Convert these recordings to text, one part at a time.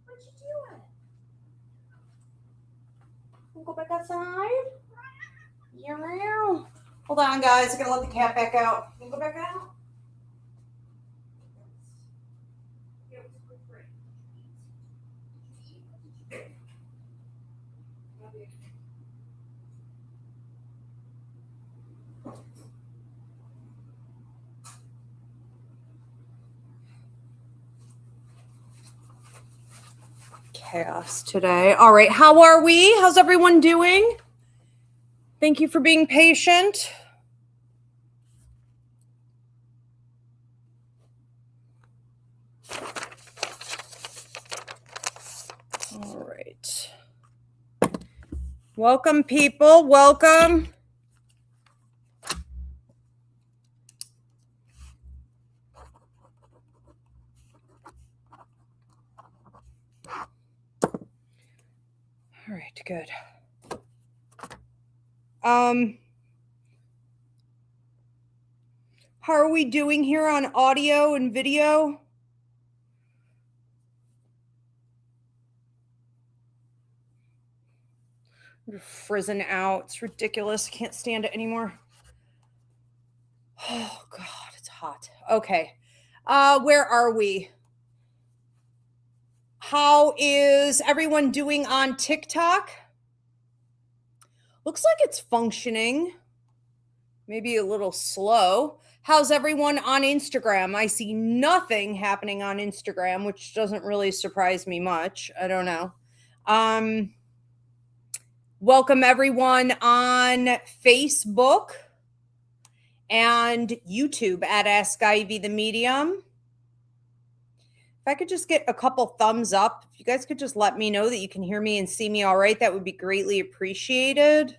What you doing? Go back outside? Yeah. Hold on, guys. I gotta let the cat back out. You go back out? Chaos today. All right. How are we? How's everyone doing? Thank you for being patient. All right. Welcome, people. Welcome. All right, good. How are we doing here on audio and video? You're frizzing out. It's ridiculous. Can't stand it anymore. Oh God, it's hot. Okay. Where are we? How is everyone doing on TikTok? Looks like it's functioning. Maybe a little slow. How's everyone on Instagram? I see nothing happening on Instagram, which doesn't really surprise me much. I don't know. Welcome everyone on Facebook and YouTube at Ask Ivy the Medium. If I could just get a couple thumbs up, if you guys could just let me know that you can hear me and see me all right, that would be greatly appreciated.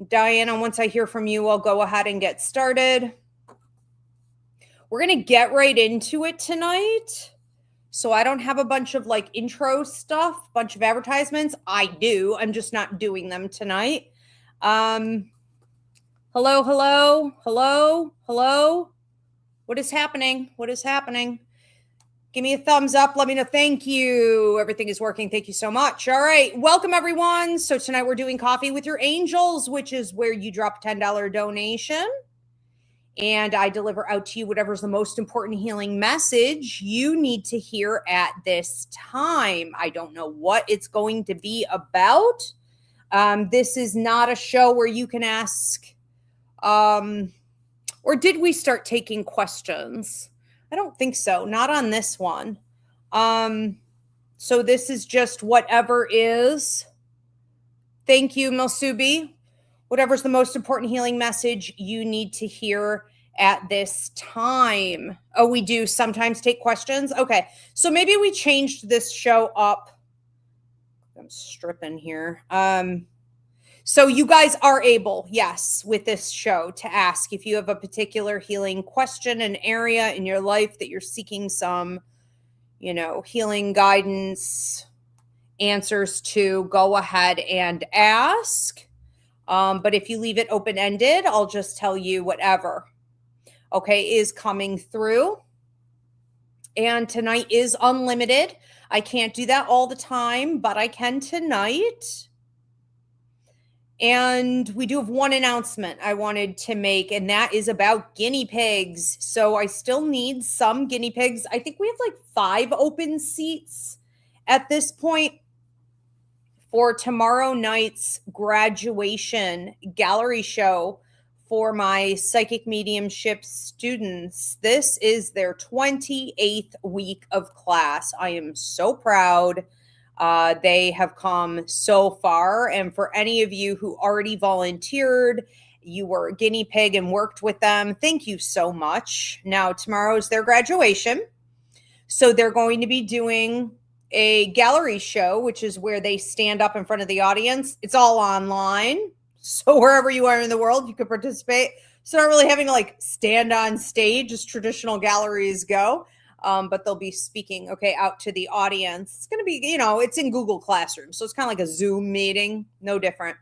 Diana, once I hear from you, I'll go ahead and get started. We're going to get right into it tonight. So I don't have a bunch of like intro stuff, bunch of advertisements. I do. I'm just not doing them tonight. Hello. What is happening? Give me a thumbs up. Let me know. Thank you. Everything is working. Thank you so much. All right. Welcome, everyone. So tonight we're doing Coffee with Your Angels, which is where you drop a $10 donation. And I deliver out to you whatever's the most important healing message you need to hear at this time. I don't know what it's going to be about. This is not a show where you can ask, or did we start taking questions? I don't think so. Not on this one. So this is just whatever is. Thank you, Milsubi. Whatever's the most important healing message you need to hear at this time. Oh, we do sometimes take questions? Okay. So maybe we changed this show up. I'm stripping here. So you guys are able, yes, with this show to ask if you have a particular healing question, an area in your life that you're seeking some, healing guidance, answers to, go ahead and ask. But if you leave it open-ended, I'll just tell you whatever, is coming through. And tonight is unlimited. I can't do that all the time, but I can tonight. And we do have one announcement I wanted to make, and that is about guinea pigs. So I still need some guinea pigs. I think we have like 5 open seats at this point for tomorrow night's graduation gallery show for my psychic mediumship students. This is their 28th week of class. I am so proud. They have come so far. And for any of you who already volunteered, you were a guinea pig and worked with them, thank you so much. Now, tomorrow's their graduation. So they're going to be doing a gallery show, which is where they stand up in front of the audience. It's all online. So wherever you are in the world, you could participate. So not really having to like stand on stage as traditional galleries go. But they'll be speaking, out to the audience. It's going to be, it's in Google Classroom. So it's kind of like a Zoom meeting, no different.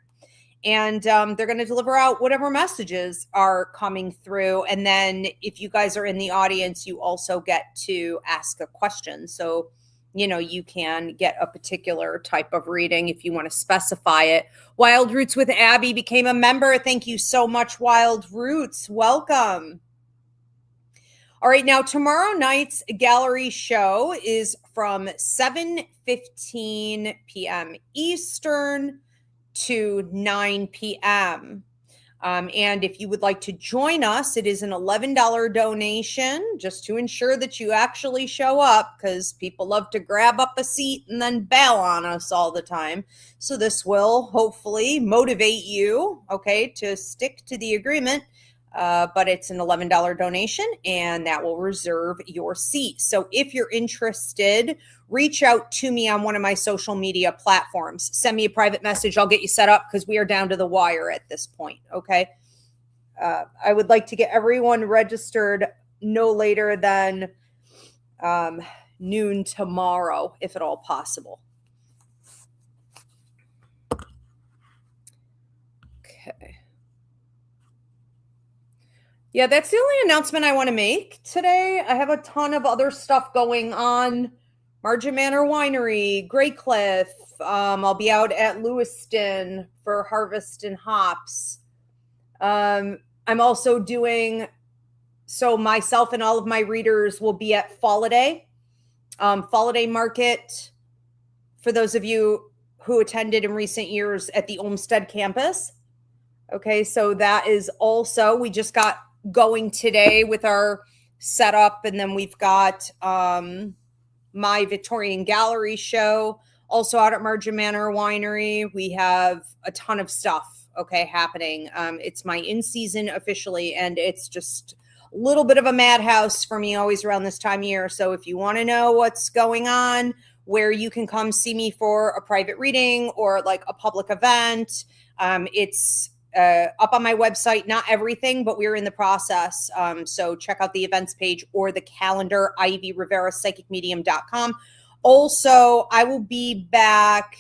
And they're going to deliver out whatever messages are coming through. And then if you guys are in the audience, you also get to ask a question. So you can get a particular type of reading if you want to specify it. Wild Roots with Abby became a member. Thank you so much, Wild Roots. Welcome. All right, now tomorrow night's gallery show is from 7:15 p.m. Eastern to 9 p.m. And if you would like to join us, it is an $11 donation just to ensure that you actually show up, because people love to grab up a seat and then bail on us all the time. So this will hopefully motivate you, okay, to stick to the agreement. But it's an $11 donation, and that will reserve your seat. So if you're interested, reach out to me on one of my social media platforms. Send me a private message. I'll get you set up, because we are down to the wire at this point, okay? I would like to get everyone registered no later than noon tomorrow, if at all possible. Okay. Yeah, that's the only announcement I want to make today. I have a ton of other stuff going on. Margin Manor Winery, Grey Cliff. I'll be out at Lewiston for Harvest and Hops. I'm also doing, so myself and all of my readers will be at Falladay. Falladay Market, for those of you who attended in recent years at the Olmsted campus. Okay, so that is also, we just got going today with our setup, and then we've got my Victorian Gallery show also out at Margin Manor Winery. We have a ton of stuff, okay, happening. It's my in-season officially, and it's just a little bit of a madhouse for me always around this time of year. So if you want to know what's going on, where you can come see me for a private reading or like a public event, it's up on my website. Not everything, but we're in the process. So check out the events page or the calendar, Ivy Rivera, psychicmedium.com. Also, I will be back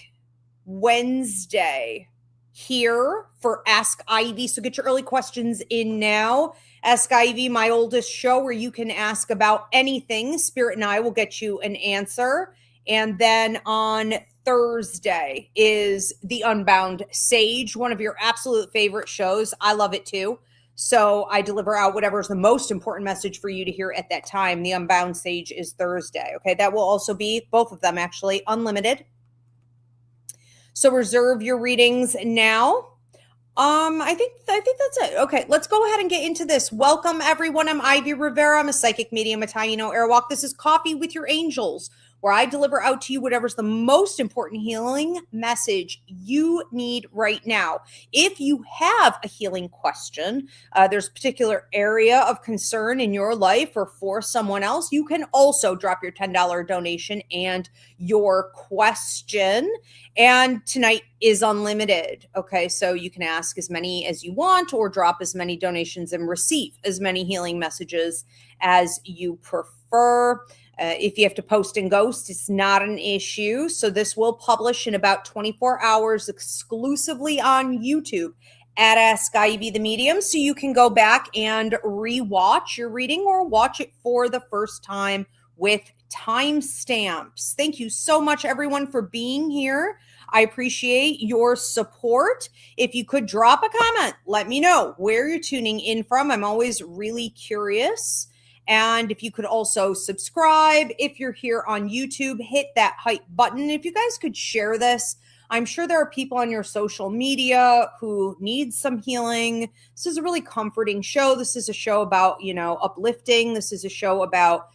Wednesday here for Ask Ivy. So get your early questions in now. Ask Ivy, my oldest show, where you can ask about anything. Spirit and I will get you an answer. And then on Thursday is The Unbound Sage, one of your absolute favorite shows. I love it too. So I deliver out whatever is the most important message for you to hear at that time. The Unbound Sage is Thursday. Okay, that will also be, both of them actually, unlimited. So reserve your readings now. I think that's it. Okay, let's go ahead and get into this. Welcome, everyone. I'm Ivy Rivera. I'm a psychic medium, a Taino Airwalk. This is Coffee with Your Angels, where I deliver out to you whatever's the most important healing message you need right now. If you have a healing question, there's a particular area of concern in your life or for someone else, you can also drop your $10 donation and your question. And tonight is unlimited. Okay, so you can ask as many as you want or drop as many donations and receive as many healing messages as you prefer. If you have to post and ghost, it's not an issue. So this will publish in about 24 hours exclusively on YouTube at Ask Ivy the Medium. So you can go back and rewatch your reading or watch it for the first time with timestamps. Thank you so much, everyone, for being here. I appreciate your support. If you could drop a comment, let me know where you're tuning in from. I'm always really curious. And if you could also subscribe, if you're here on YouTube, hit that hype button. If you guys could share this, I'm sure there are people on your social media who need some healing. This is a really comforting show. This is a show about, uplifting. This is a show about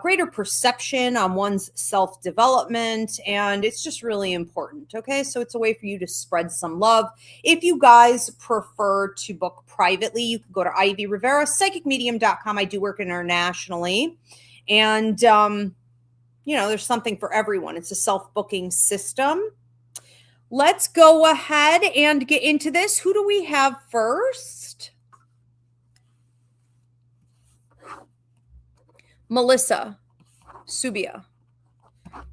greater perception on one's self-development, and it's just really important, okay? So it's a way for you to spread some love. If you guys prefer to book privately, you can go to Ivy Rivera, psychicmedium.com. I do work internationally, and, there's something for everyone. It's a self-booking system. Let's go ahead and get into this. Who do we have first? Melissa Subia.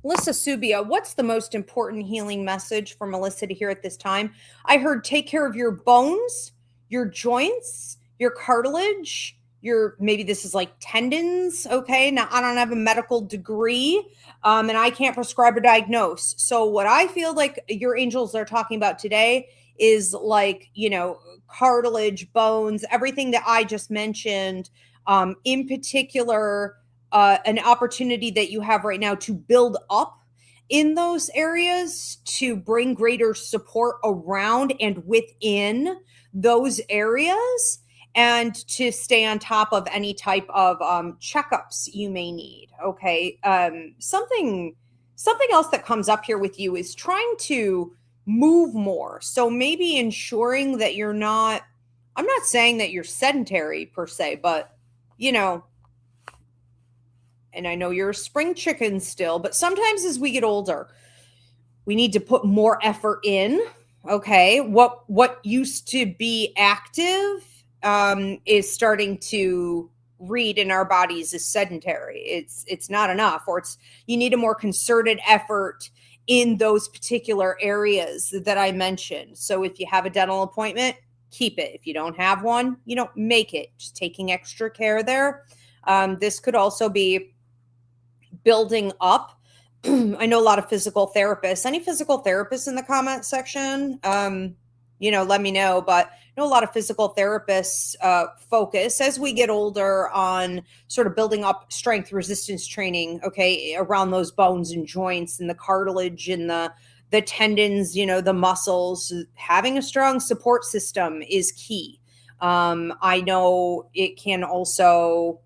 Melissa Subia, what's the most important healing message for Melissa to hear at this time? I heard take care of your bones, your joints, your cartilage, maybe this is like tendons. Okay. Now I don't have a medical degree, and I can't prescribe or diagnose. So what I feel like your angels are talking about today is like, cartilage, bones, everything that I just mentioned. In particular, an opportunity that you have right now to build up in those areas, to bring greater support around and within those areas, and to stay on top of any type of checkups you may need. Okay. Something else that comes up here with you is trying to move more. So maybe ensuring that you're not, I'm not saying that you're sedentary per se, but and I know you're a spring chicken still, but sometimes as we get older, we need to put more effort in. Okay. What used to be active is starting to read in our bodies as sedentary. It's not enough, or you need a more concerted effort in those particular areas that I mentioned. So if you have a dental appointment, keep it. If you don't have one, make it. Just taking extra care there. This could also be building up. I know a lot of physical therapists. Any physical therapists in the comment section? Let me know. But I know a lot of physical therapists focus as we get older on sort of building up strength resistance training, okay, around those bones and joints and the cartilage and the tendons, the muscles. Having a strong support system is key. I know it can also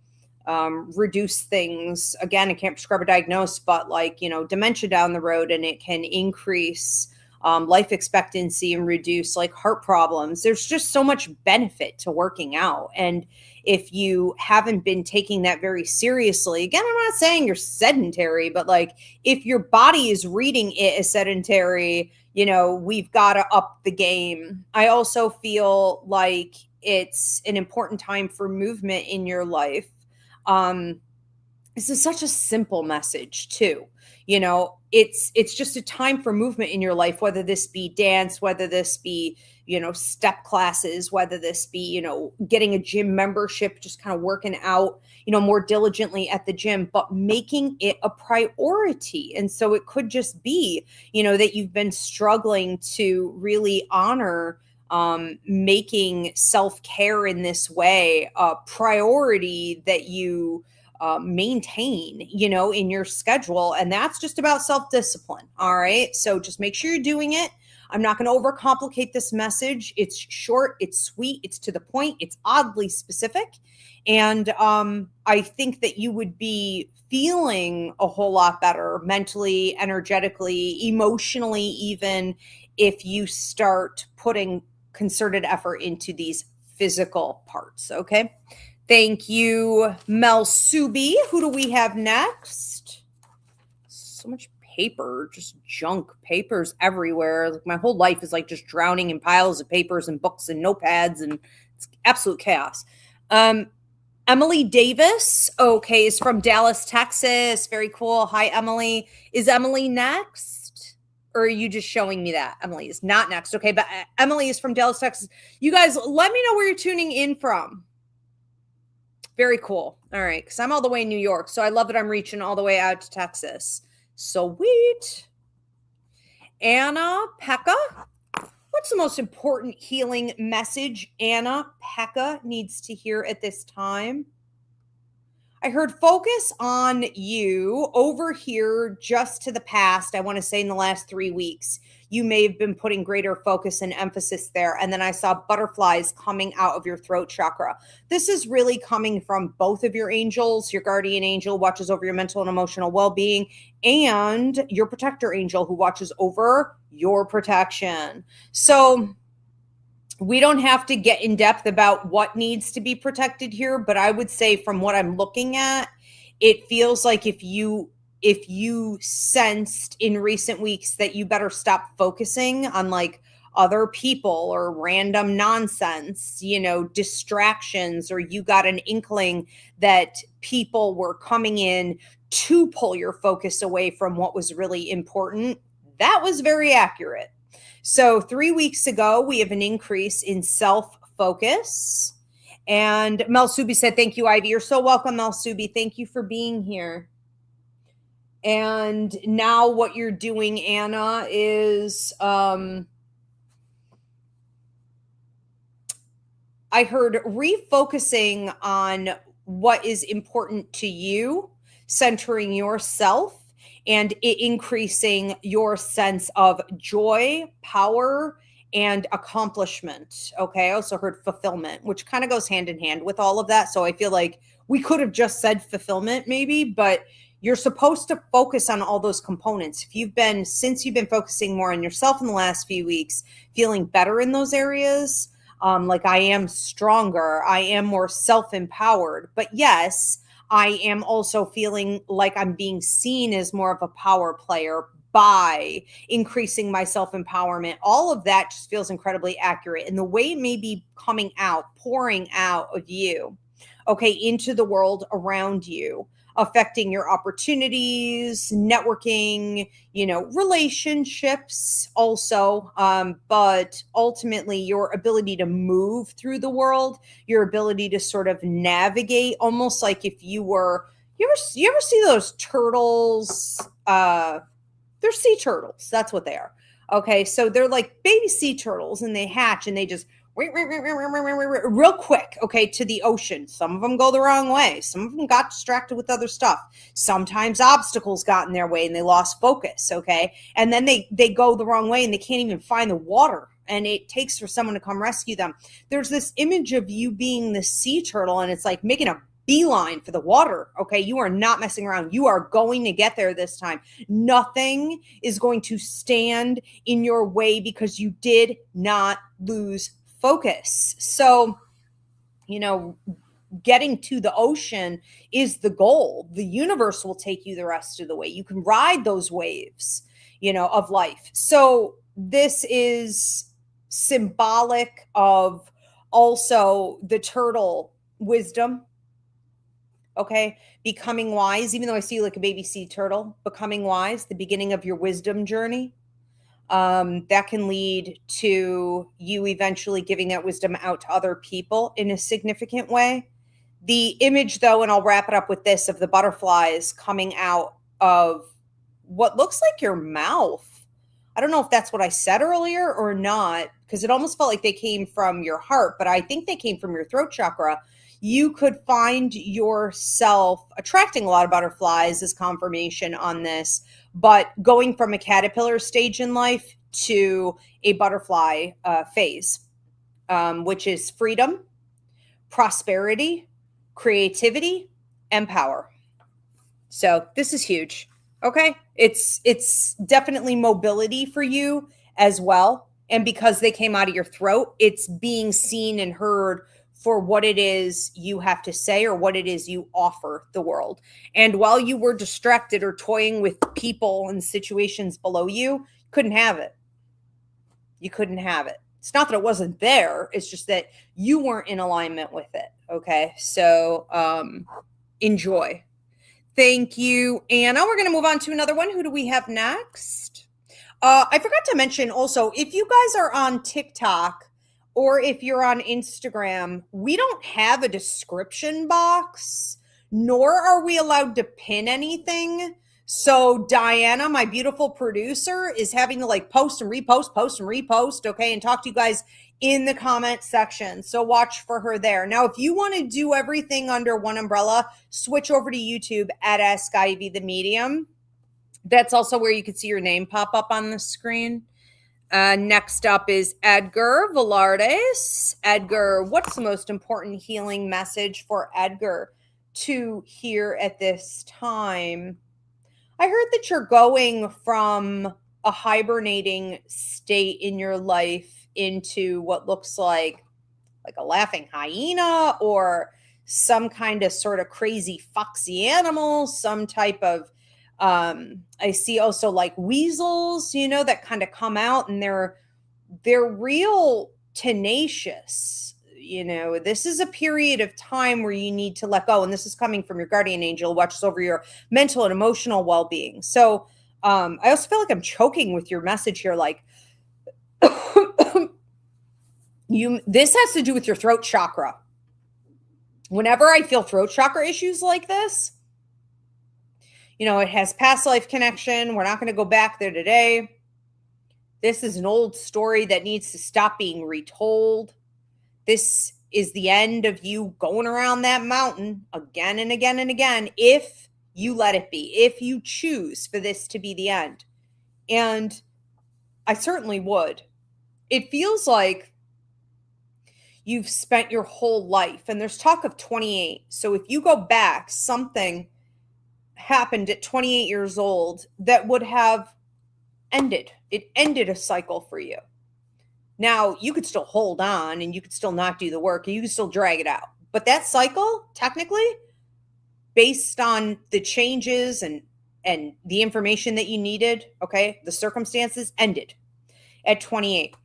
reduce things. Again, I can't prescribe or diagnose, but like, dementia down the road, and it can increase life expectancy and reduce like heart problems. There's just so much benefit to working out. And if you haven't been taking that very seriously, again, I'm not saying you're sedentary, but like if your body is reading it as sedentary, we've got to up the game. I also feel like it's an important time for movement in your life. This is such a simple message too. It's just a time for movement in your life, whether this be dance, whether this be, step classes, whether this be, getting a gym membership, just kind of working out, more diligently at the gym, but making it a priority. And so it could just be, that you've been struggling to really honor making self-care in this way a priority that you maintain, in your schedule. And that's just about self-discipline. All right. So just make sure you're doing it. I'm not going to overcomplicate this message. It's short, it's sweet, it's to the point, it's oddly specific. And I think that you would be feeling a whole lot better mentally, energetically, emotionally, even if you start putting concerted effort into these physical parts. Okay. Thank you, Mel Subi. Who do we have next? So much paper, just junk, papers everywhere. Like my whole life is like just drowning in piles of papers and books and notepads, and it's absolute chaos. Emily Davis, okay, is from Dallas, Texas. Very cool. Hi, Emily. Is Emily next? Or are you just showing me that? Emily is not next. Okay, but Emily is from Dallas, Texas. You guys, let me know where you're tuning in from. Very cool. All right, because I'm all the way in New York, so I love that I'm reaching all the way out to Texas. Sweet. Anna Pekka. What's the most important healing message Anna Pekka needs to hear at this time? I heard focus on you over here, just to the past. I want to say in the last 3 weeks, you may have been putting greater focus and emphasis there. And then I saw butterflies coming out of your throat chakra. This is really coming from both of your angels. Your guardian angel watches over your mental and emotional well-being, and your protector angel who watches over your protection. So we don't have to get in depth about what needs to be protected here, but I would say from what I'm looking at, it feels like if you sensed in recent weeks that you better stop focusing on like other people or random nonsense, distractions, or you got an inkling that people were coming in to pull your focus away from what was really important, that was very accurate. So 3 weeks ago, we have an increase in self-focus. And Melsubi said, thank you, Ivy. You're so welcome, Melsubi. Thank you for being here. And now what you're doing, Anna, is I heard refocusing on what is important to you, centering yourself, and increasing your sense of joy, power, and accomplishment. Okay. I also heard fulfillment, which kind of goes hand in hand with all of that. So I feel like we could have just said fulfillment maybe, but you're supposed to focus on all those components. Since you've been focusing more on yourself in the last few weeks, feeling better in those areas, like I am stronger, I am more self-empowered. But yes, I am also feeling like I'm being seen as more of a power player by increasing my self-empowerment. All of that just feels incredibly accurate. And the way it may be coming out, pouring out of you, okay, into the world around you, affecting your opportunities, networking, relationships also, but ultimately your ability to move through the world, your ability to sort of navigate, almost like if you ever see those turtles? They're sea turtles. That's what they are. Okay, so they're like baby sea turtles, and they hatch and they just real quick, okay, to the ocean. Some of them go the wrong way. Some of them got distracted with other stuff. Sometimes obstacles got in their way and they lost focus, okay? And then they go the wrong way and they can't even find the water. And it takes for someone to come rescue them. There's this image of you being the sea turtle, and it's like making a beeline for the water. Okay, you are not messing around. You are going to get there this time. Nothing is going to stand in your way because you did not lose focus. So, getting to the ocean is the goal. The universe will take you the rest of the way. You can ride those waves, of life. So this is symbolic of also the turtle wisdom. Okay, becoming wise, even though I see you like a baby sea turtle, becoming wise, the beginning of your wisdom journey. That can lead to you eventually giving that wisdom out to other people in a significant way. The image, though, and I'll wrap it up with this, of the butterflies coming out of what looks like your mouth. I don't know if that's what I said earlier or not, because it almost felt like they came from your heart, but I think they came from your throat chakra. You could find yourself attracting a lot of butterflies as confirmation on this, but going from a caterpillar stage in life to a butterfly phase, which is freedom, prosperity, creativity, and power. So this is huge. Okay. It's definitely mobility for you as well. And because they came out of your throat, it's being seen and heard for what it is you have to say or what it is you offer the world. And while you were distracted or toying with people and situations below you, couldn't have it. You couldn't have it. It's not that it wasn't there. It's just that you weren't in alignment with it. Okay. So enjoy. Thank you, Anna. We're going to move on to another one. Who do we have next? I forgot to mention also, if you guys are on TikTok or if you're on Instagram, we don't have a description box, nor are we allowed to pin anything. So Diana, my beautiful producer, is having to post and repost, okay, and talk to you guys in the comment section. So watch for her there. Now, if you want to do everything under one umbrella, switch over to YouTube at Ask Ivy the Medium. That's also where you can see your name pop up on the screen. Next up is Edgar Velardes. Edgar, what's the most important healing message for Edgar to hear at this time? I heard that you're going from a hibernating state in your life into what looks like a laughing hyena or some kind of sort of crazy foxy animal, some type of I see also like weasels, that kind of come out, and they're real tenacious. This is a period of time where you need to let go, and this is coming from your guardian angel who watches over your mental and emotional well-being. So I also feel like I'm choking with your message here, this has to do with your throat chakra. whenever I feel throat chakra issues like this, it has past life connection. We're not going to go back there today. This is an old story that needs to stop being retold. This is the end of you going around that mountain again and again and again, if you let it be, if you choose for this to be the end. And I certainly would. It feels like you've spent your whole life, and there's talk of 28. So if you go back, something happened at 28 years old that would have ended. It ended a cycle for you. Now, you could still hold on and you could still not do the work and you could still drag it out. But that cycle, technically, based on the changes and the information that you needed, okay, the circumstances ended at 28.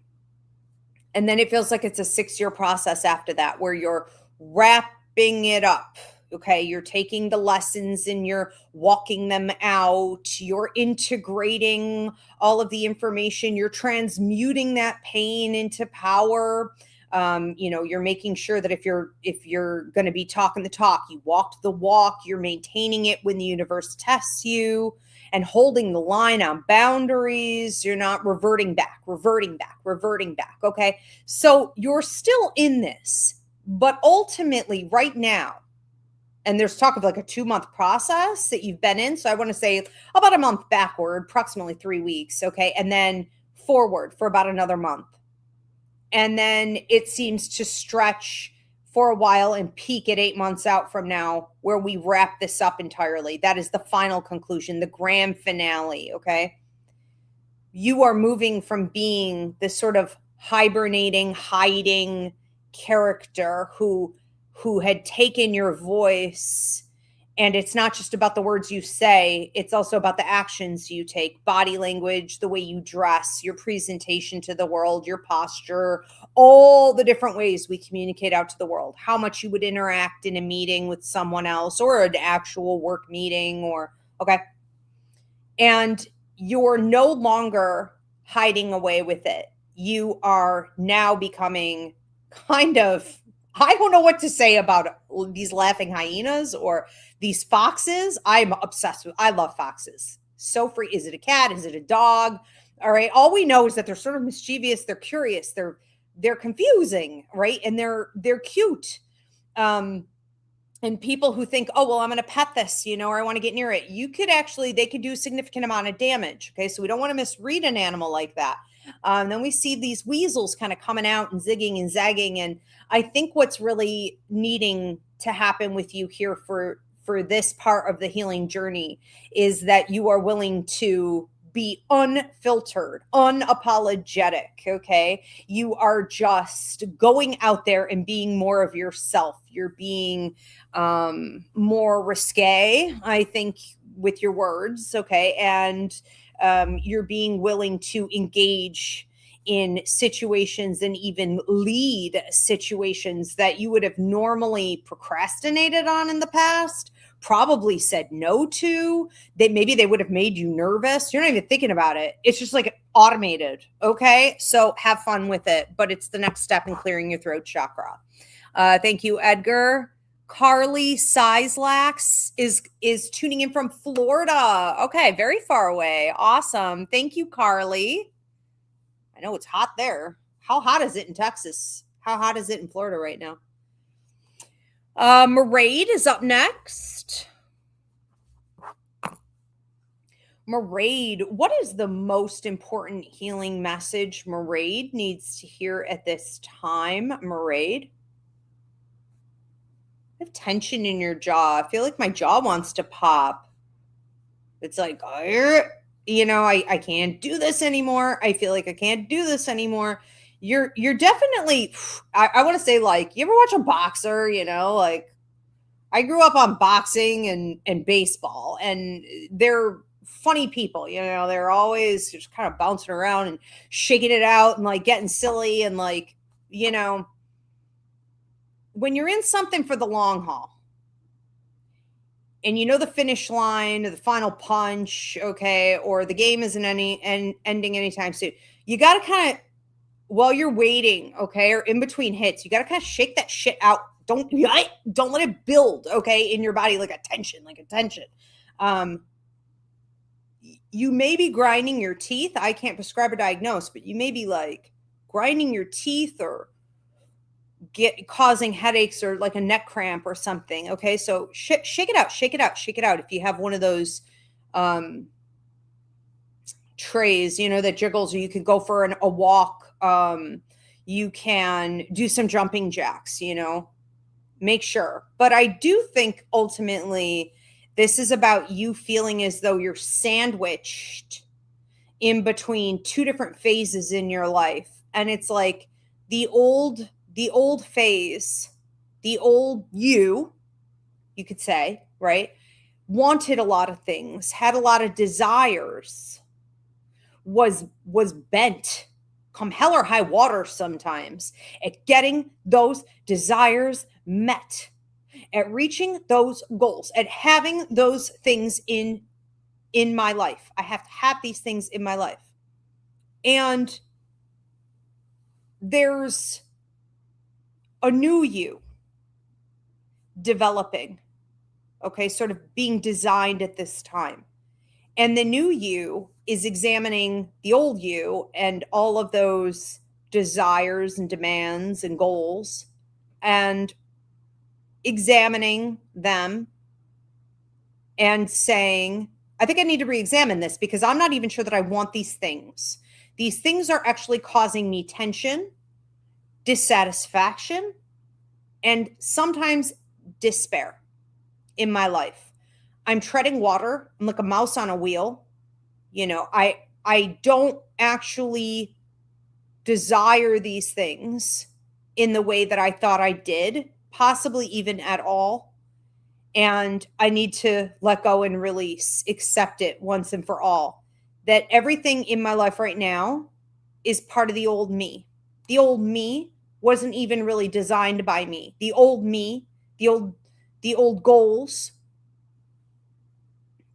And then it feels like it's a 6-year process after that where you're wrapping it up. Okay, you're taking the lessons and you're walking them out. You're integrating all of the information. You're transmuting that pain into power. You're making sure that if you're going to be talking the talk, you walked the walk. You're maintaining it when the universe tests you and holding the line on boundaries. You're not reverting back. Okay, so you're still in this, but ultimately, right now. And there's talk of like a 2-month process that you've been in. So I want to say about a month backward, approximately 3 weeks. Okay. And then forward for about another month. And then it seems to stretch for a while and peak at 8 months out from now, where we wrap this up entirely. That is the final conclusion, the grand finale. Okay. You are moving from being this sort of hibernating, hiding character who had taken your voice. And it's not just about the words you say, it's also about the actions you take, body language, the way you dress, your presentation to the world, your posture, all the different ways we communicate out to the world, how much you would interact in a meeting with someone else or an actual work meeting okay. And you're no longer hiding away with it. You are now becoming kind of, I don't know what to say about these laughing hyenas or these foxes. I'm obsessed with, I love foxes. So free. Is it a cat? Is it a dog? All right. All we know is that they're sort of mischievous. They're curious. They're confusing, right? And they're cute. And people who think, oh, well, I'm going to pet this, or I want to get near it. They could do a significant amount of damage. Okay. So we don't want to misread an animal like that. Then we see these weasels kind of coming out and zigging and zagging. And I think what's really needing to happen with you here for this part of the healing journey is that you are willing to be unfiltered, unapologetic. Okay. You are just going out there and being more of yourself. You're being more risque, I think, with your words. Okay. And you're being willing to engage in situations and even lead situations that you would have normally procrastinated on in the past, probably said no to, that maybe they would have made you nervous. You're not even thinking about it. It's just like automated. Okay. So have fun with it, but it's the next step in clearing your throat chakra. Thank you, Edgar. Carly Sizelax is tuning in from Florida. Okay, very far away. Awesome. Thank you, Carly. I know it's hot there. How hot is it in Texas? How hot is it in Florida right now? Maraid is up next. Maraid, what is the most important healing message Maraid needs to hear at this time? Maraid? I have tension in your jaw. I feel like my jaw wants to pop. It's like, I can't do this anymore. I feel like I can't do this anymore. You're definitely, I want to say, like, you ever watch a boxer, like I grew up on boxing and baseball, and they're funny people, they're always just kind of bouncing around and shaking it out and like getting silly and like, when you're in something for the long haul and the finish line or the final punch, okay, or the game isn't ending anytime soon, you got to kind of, while you're waiting, okay, or in between hits, you got to kind of shake that shit out Don't let it build, okay, in your body like a tension. You may be grinding your teeth. I can't prescribe or diagnose, but you may be like grinding your teeth or causing headaches or like a neck cramp or something. Okay, so shake it out. If you have one of those trays, that jiggles, or you could go for a walk. You can do some jumping jacks. Make sure. But I do think ultimately this is about you feeling as though you're sandwiched in between two different phases in your life. And it's like the old phase, the old you could say, right? Wanted a lot of things, had a lot of desires, was bent come hell or high water sometimes at getting those desires met, at reaching those goals, at having those things in my life. I have to have these things in my life. And there's a new you developing, okay, sort of being designed at this time. And the new you is examining the old you and all of those desires and demands and goals and examining them and saying, I think I need to re-examine this because I'm not even sure that I want these things. These things are actually causing me tension, dissatisfaction, and sometimes despair in my life. I'm treading water. I'm like a mouse on a wheel. I don't actually desire these things in the way that I thought I did, possibly even at all. And I need to let go and release, accept it once and for all, that everything in my life right now is part of the old me. The old me wasn't even really designed by me. The old me, the old goals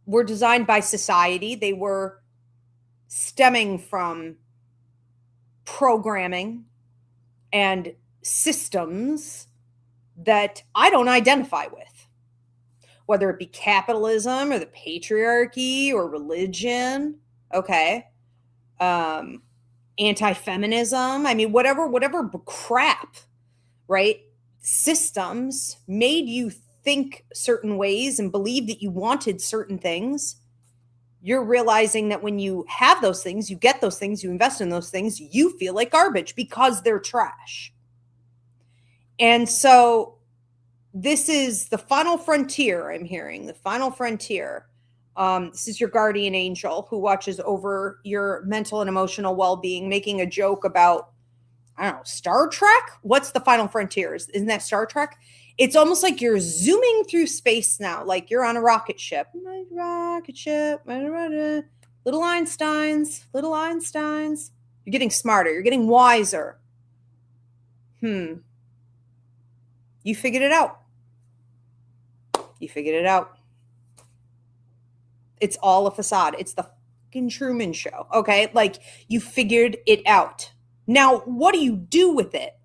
were designed by society. They were stemming from programming and systems that I don't identify with, whether it be capitalism or the patriarchy or religion, okay, anti-feminism. I mean, whatever crap, right? Systems made you think certain ways and believe that you wanted certain things. You're realizing that when you have those things, you get those things, you invest in those things, you feel like garbage because they're trash. And so this is the final frontier, I'm hearing, the final frontier. This is your guardian angel who watches over your mental and emotional well-being, making a joke about, I don't know, Star Trek? What's the final frontier? Isn't that Star Trek? It's almost like you're zooming through space now, like you're on a rocket ship. Rocket ship. Little Einsteins. You're getting smarter. You're getting wiser. You figured it out. It's all a facade. It's the fucking Truman Show, okay? Like, you figured it out. Now, what do you do with it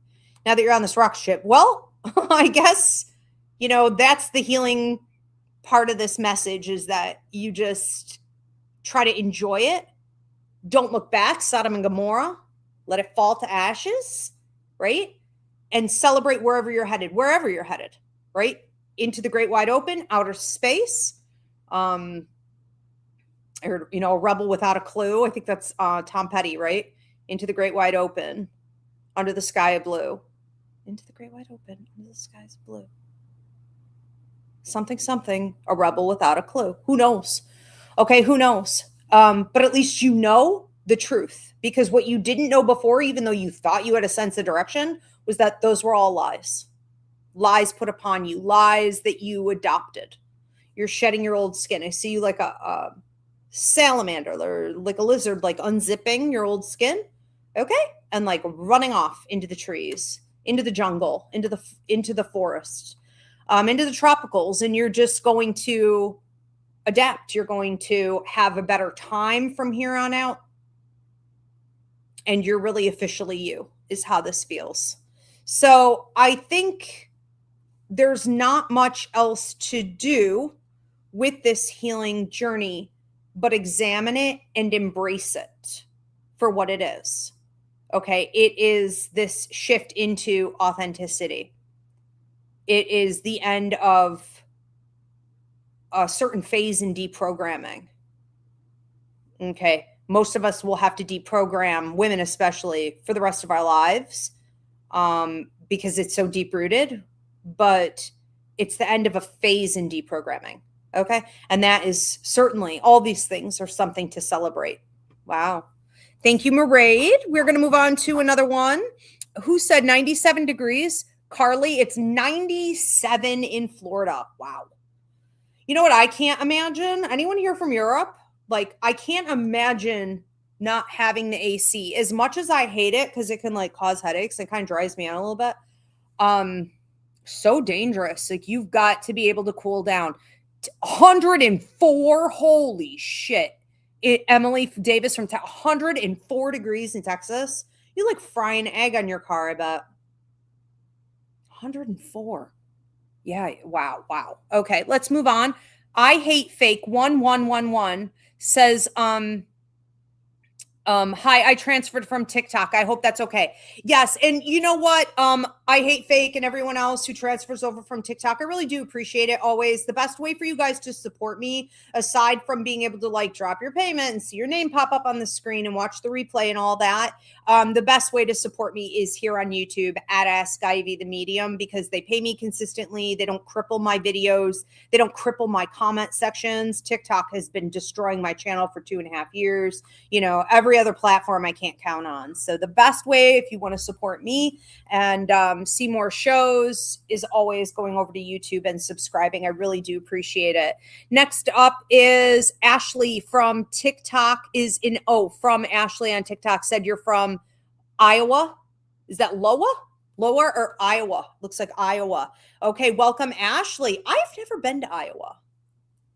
now that you're on this rocket ship? Well, I guess, that's the healing part of this message, is that you just try to enjoy it. Don't look back, Sodom and Gomorrah. Let it fall to ashes, right? And celebrate wherever you're headed, right? Into the great wide open, outer space. Or, a rebel without a clue. I think that's Tom Petty, right? Into the great wide open, under the sky of blue. Into the great wide open, under the skies of blue. Something, a rebel without a clue. Who knows? Okay, who knows? But at least you know the truth, because what you didn't know before, even though you thought you had a sense of direction, was that those were all lies. Lies put upon you, lies that you adopted. You're shedding your old skin. I see you like a salamander or like a lizard, like unzipping your old skin, okay, and like running off into the trees, into the jungle, into the forest, into the tropicals, and you're just going to adapt. You're going to have a better time from here on out, and you're really officially you, is how this feels. So I think there's not much else to do with this healing journey but examine it and embrace it for what it is. Okay, it is this shift into authenticity. It is the end of a certain phase in deprogramming. Okay, most of us will have to deprogram, women especially, for the rest of our lives, because it's so deep rooted, but it's the end of a phase in deprogramming. Okay, and that is certainly, all these things are something to celebrate. Wow. Thank you, Maraid. We're going to move on to another one. Who said 97 degrees? Carly, it's 97 in Florida. Wow. You know what I can't imagine? Anyone here from Europe? Like, I can't imagine not having the AC. As much as I hate it, because it can like cause headaches, it kind of drives me out a little bit. So dangerous. Like, you've got to be able to cool down. 104. Holy shit. Emily Davis from 104 degrees in Texas. You like fry an egg on your car, I bet. 104. Yeah. Wow. Okay, let's move on. I hate fake 1111 says, hi, I transferred from TikTok. I hope that's okay. Yes. And you know what? I hate fake and everyone else who transfers over from TikTok. I really do appreciate it always. The best way for you guys to support me, aside from being able to like drop your payment and see your name pop up on the screen and watch the replay and all that, the best way to support me is here on YouTube at Ask Ivy the Medium, because they pay me consistently. They don't cripple my videos. They don't cripple my comment sections. TikTok has been destroying my channel for 2.5 years. You know, every other platform I can't count on. So the best way, if you want to support me and see more shows, is always going over to YouTube and subscribing. I really do appreciate it. Next up is Ashley from TikTok. From Ashley on TikTok said you're from Iowa. Is that Lower or Iowa? Looks like Iowa. Okay, welcome, Ashley. I've never been to Iowa.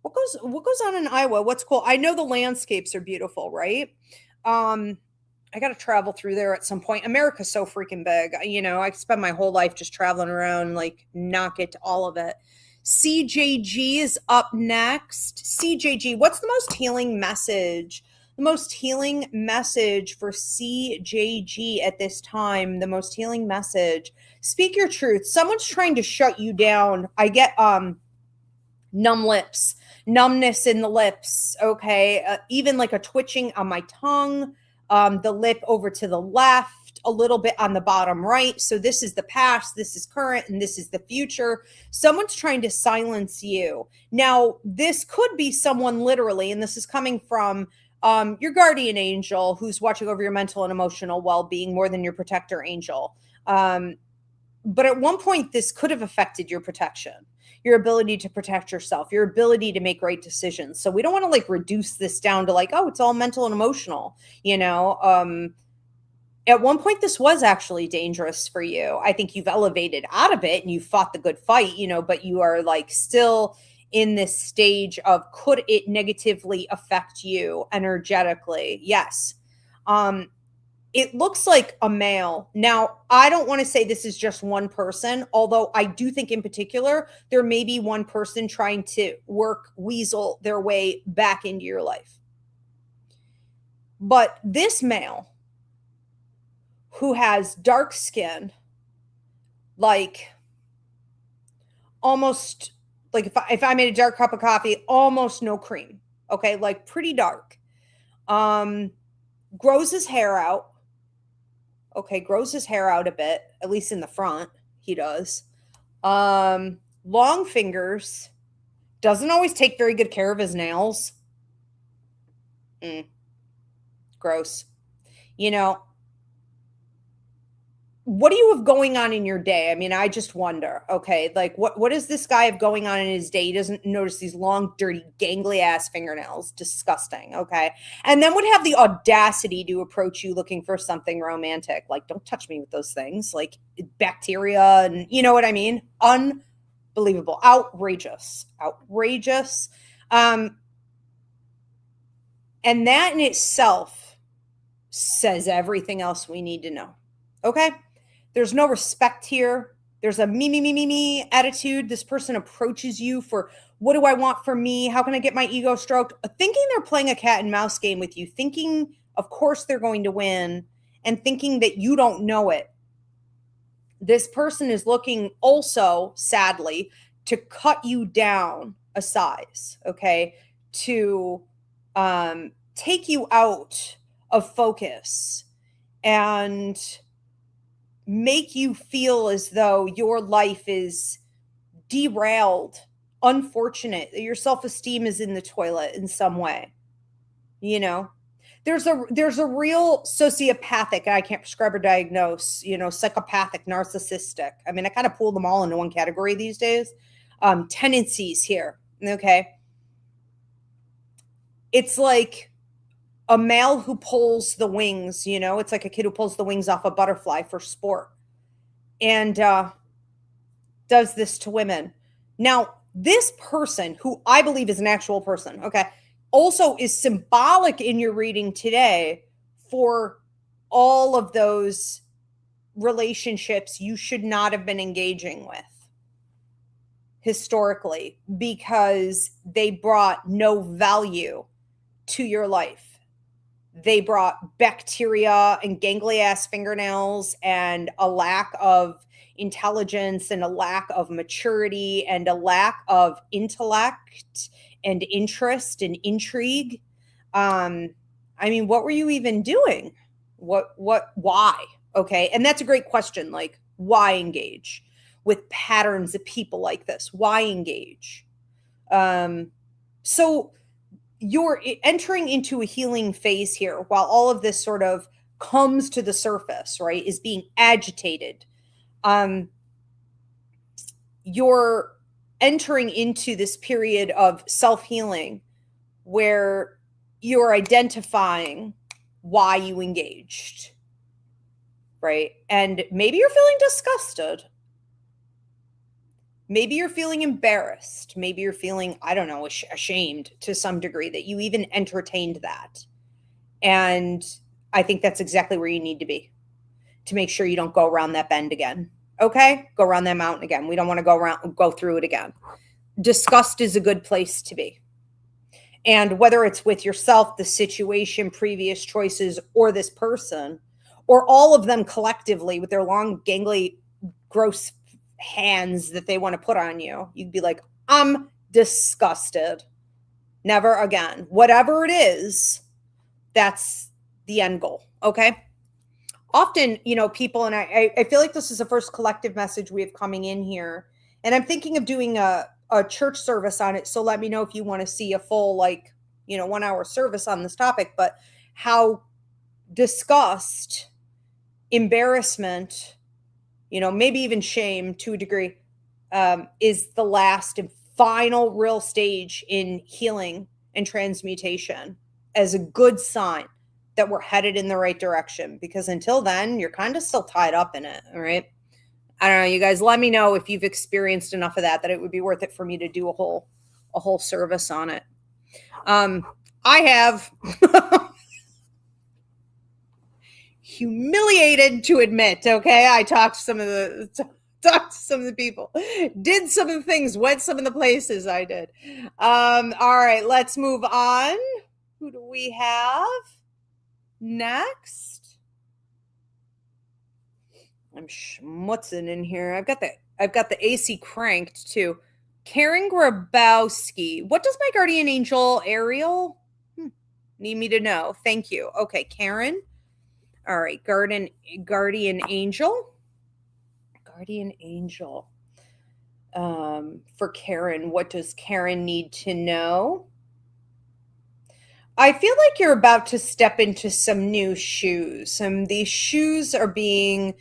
What goes on in Iowa? What's cool? I know the landscapes are beautiful, right? I got to travel through there at some point. America's so freaking big. You know, I spend my whole life just traveling around, like not get to all of it. CJG is up next. CJG, what's the most healing message? The most healing message for CJG at this time, the most healing message. Speak your truth. Someone's trying to shut you down. I get numb lips, numbness in the lips. Okay. Even like a twitching on my tongue, the lip over to the left, a little bit on the bottom right. So this is the past, this is current, and this is the future. Someone's trying to silence you. Now, this could be someone literally, and this is coming from your guardian angel who's watching over your mental and emotional well-being more than your protector angel. But at one point, this could have affected your protection, your ability to protect yourself, your ability to make right decisions. So we don't want to like reduce this down to like, oh, it's all mental and emotional, you know. At one point, this was actually dangerous for you. I think you've elevated out of it and you fought the good fight, you know, but you are like still in this stage of, could it negatively affect you energetically? Yes. It looks like a male. Now, I don't want to say this is just one person, although I do think in particular, there may be one person trying to weasel their way back into your life. But this male who has dark skin, like almost like if I made a dark cup of coffee, almost no cream. Okay. Like pretty dark, grows his hair out. Okay, grows his hair out a bit, at least in the front, he does. Long fingers, doesn't always take very good care of his nails. Gross. You know, what do you have going on in your day? I mean, I just wonder, okay, like what does this guy have going on in his day? He doesn't notice these long, dirty, gangly ass fingernails. Disgusting. Okay. And then would have the audacity to approach you looking for something romantic. Like, don't touch me with those things, like bacteria and you know what I mean? Unbelievable. Outrageous. And that in itself says everything else we need to know. Okay. There's no respect here. There's a me attitude. This person approaches you for, what do I want for me? How can I get my ego stroked? Thinking they're playing a cat and mouse game with you, thinking, of course, they're going to win, and thinking that you don't know it. This person is looking also, sadly, to cut you down a size, okay? To take you out of focus and make you feel as though your life is derailed, unfortunate, that your self-esteem is in the toilet in some way. You know, there's a real sociopathic, I can't prescribe or diagnose, psychopathic, narcissistic. I mean, I kind of pull them all into one category these days. Tendencies here. Okay. It's like a male who pulls the wings, it's like a kid who pulls the wings off a butterfly for sport and does this to women. Now, this person, who I believe is an actual person, okay, also is symbolic in your reading today for all of those relationships you should not have been engaging with historically, because they brought no value to your life. They brought bacteria and gangly ass fingernails and a lack of intelligence and a lack of maturity and a lack of intellect and interest and intrigue. I mean, what were you even doing? Why? Okay. And that's a great question. Like, why engage with patterns of people like this? Why engage? So you're entering into a healing phase here while all of this sort of comes to the surface, right? Is being agitated. You're entering into this period of self-healing where you're identifying why you engaged, right? And maybe you're feeling disgusted. Maybe you're feeling embarrassed. Maybe you're feeling, I don't know, ashamed to some degree that you even entertained that. And I think that's exactly where you need to be to make sure you don't go around that bend again. Okay? Go around that mountain again. We don't want to go through it again. Disgust is a good place to be. And whether it's with yourself, the situation, previous choices, or this person, or all of them collectively with their long, gangly, gross hands that they want to put on you, you'd be like, I'm disgusted. Never again. Whatever it is, that's the end goal. Okay. Often, people, and I feel like this is the first collective message we have coming in here. And I'm thinking of doing a church service on it. So let me know if you want to see a full, 1 hour service on this topic, but how disgust, embarrassment, maybe even shame to a degree, is the last and final real stage in healing and transmutation, as a good sign that we're headed in the right direction. Because until then, you're kind of still tied up in it. All right. I don't know. You guys, let me know if you've experienced enough of that it would be worth it for me to do a whole service on it. I have humiliated to admit. Okay. I talked to some of the people, did some of the things, went some of the places I did. All right, let's move on. Who do we have next? I'm schmutzing in here. I've got the AC cranked too. Karen Grabowski. What does my guardian angel Ariel need me to know? Thank you. Okay, Karen. All right, guardian angel. Guardian angel. For Karen, what does Karen need to know? I feel like you're about to step into some new shoes. These shoes are being,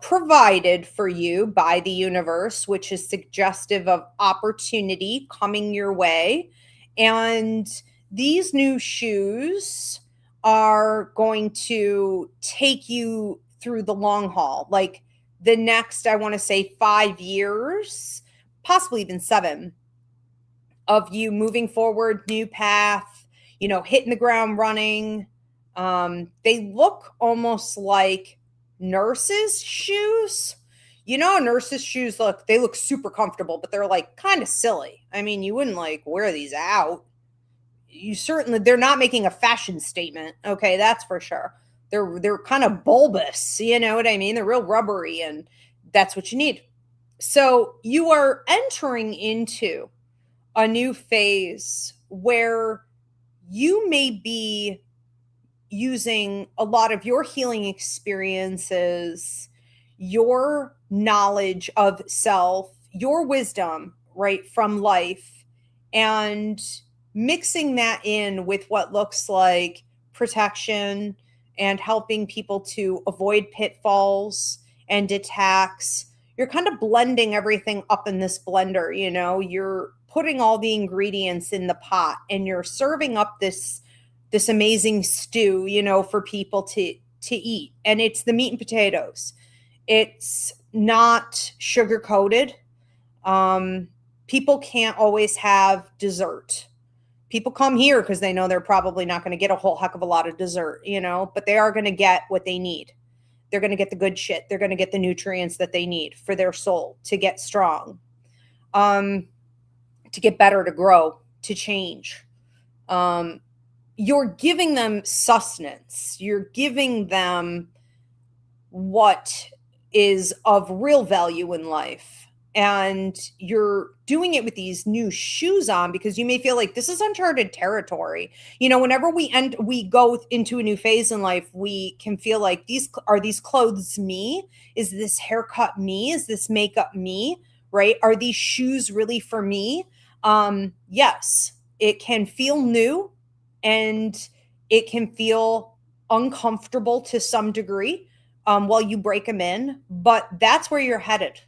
provided for you by the universe, which is suggestive of opportunity coming your way. And these new shoes are going to take you through the long haul, like the next, I want to say 5 years, possibly even 7, of you moving forward, new path, hitting the ground running. They look almost like nurses' shoes, You know, nurses' shoes they look super comfortable, but they're like kind of silly. I mean, you wouldn't like wear these out. They're not making a fashion statement. Okay, that's for sure. They're kind of bulbous, you know what I mean? They're real rubbery, and that's what you need. So you are entering into a new phase where you may be using a lot of your healing experiences, your knowledge of self, your wisdom, right, from life, and mixing that in with what looks like protection and helping people to avoid pitfalls and attacks. You're kind of blending everything up in this blender, you know, you're putting all the ingredients in the pot and you're serving up this amazing stew, you know, for people to eat. And it's the meat and potatoes. It's not sugar coated. People can't always have dessert. People come here because they know they're probably not going to get a whole heck of a lot of dessert, you know, but they are going to get what they need. They're going to get the good shit. They're going to get the nutrients that they need for their soul to get strong, to get better, to grow, to change. You're giving them sustenance. You're giving them what is of real value in life. And you're doing it with these new shoes on because you may feel like this is uncharted territory. You know, whenever we go into a new phase in life, we can feel like these clothes me? Is this haircut me? Is this makeup me? Right? Are these shoes really for me? Yes, it can feel new and it can feel uncomfortable to some degree while you break them in, but that's where you're headed.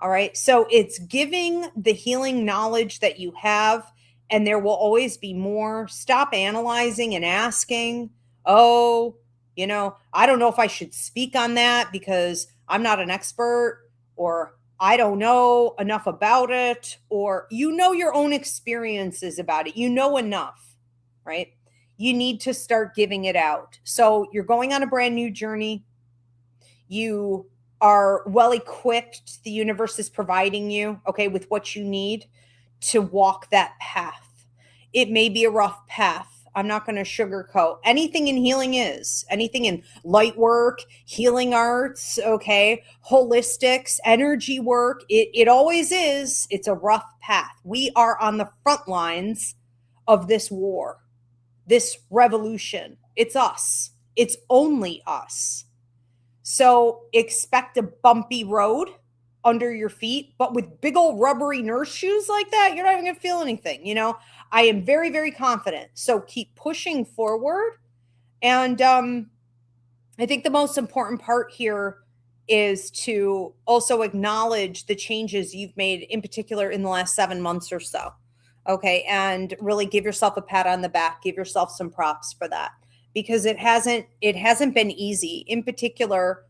All right. So it's giving the healing knowledge that you have, and there will always be more. Stop analyzing and asking, oh, you know, I don't know if I should speak on that because I'm not an expert, or I don't know enough about it, or you know your own experiences about it. You know enough, right? You need to start giving it out. So you're going on a brand new journey. You are well equipped. The universe is providing you, okay, with what you need to walk that path. It may be a rough path. I'm not going to sugarcoat. Anything in healing is. Anything in light work, healing arts, okay, holistics, energy work, it always is. It's a rough path. We are on the front lines of this war, this revolution. It's us. It's only us. So expect a bumpy road under your feet, but with big old rubbery nurse shoes like that, you're not even going to feel anything. You know, I am very, very confident. So keep pushing forward. And I think the most important part here is to also acknowledge the changes you've made, in particular in the last 7 months or so. Okay. And really give yourself a pat on the back, give yourself some props for that, because it hasn't been easy, in particular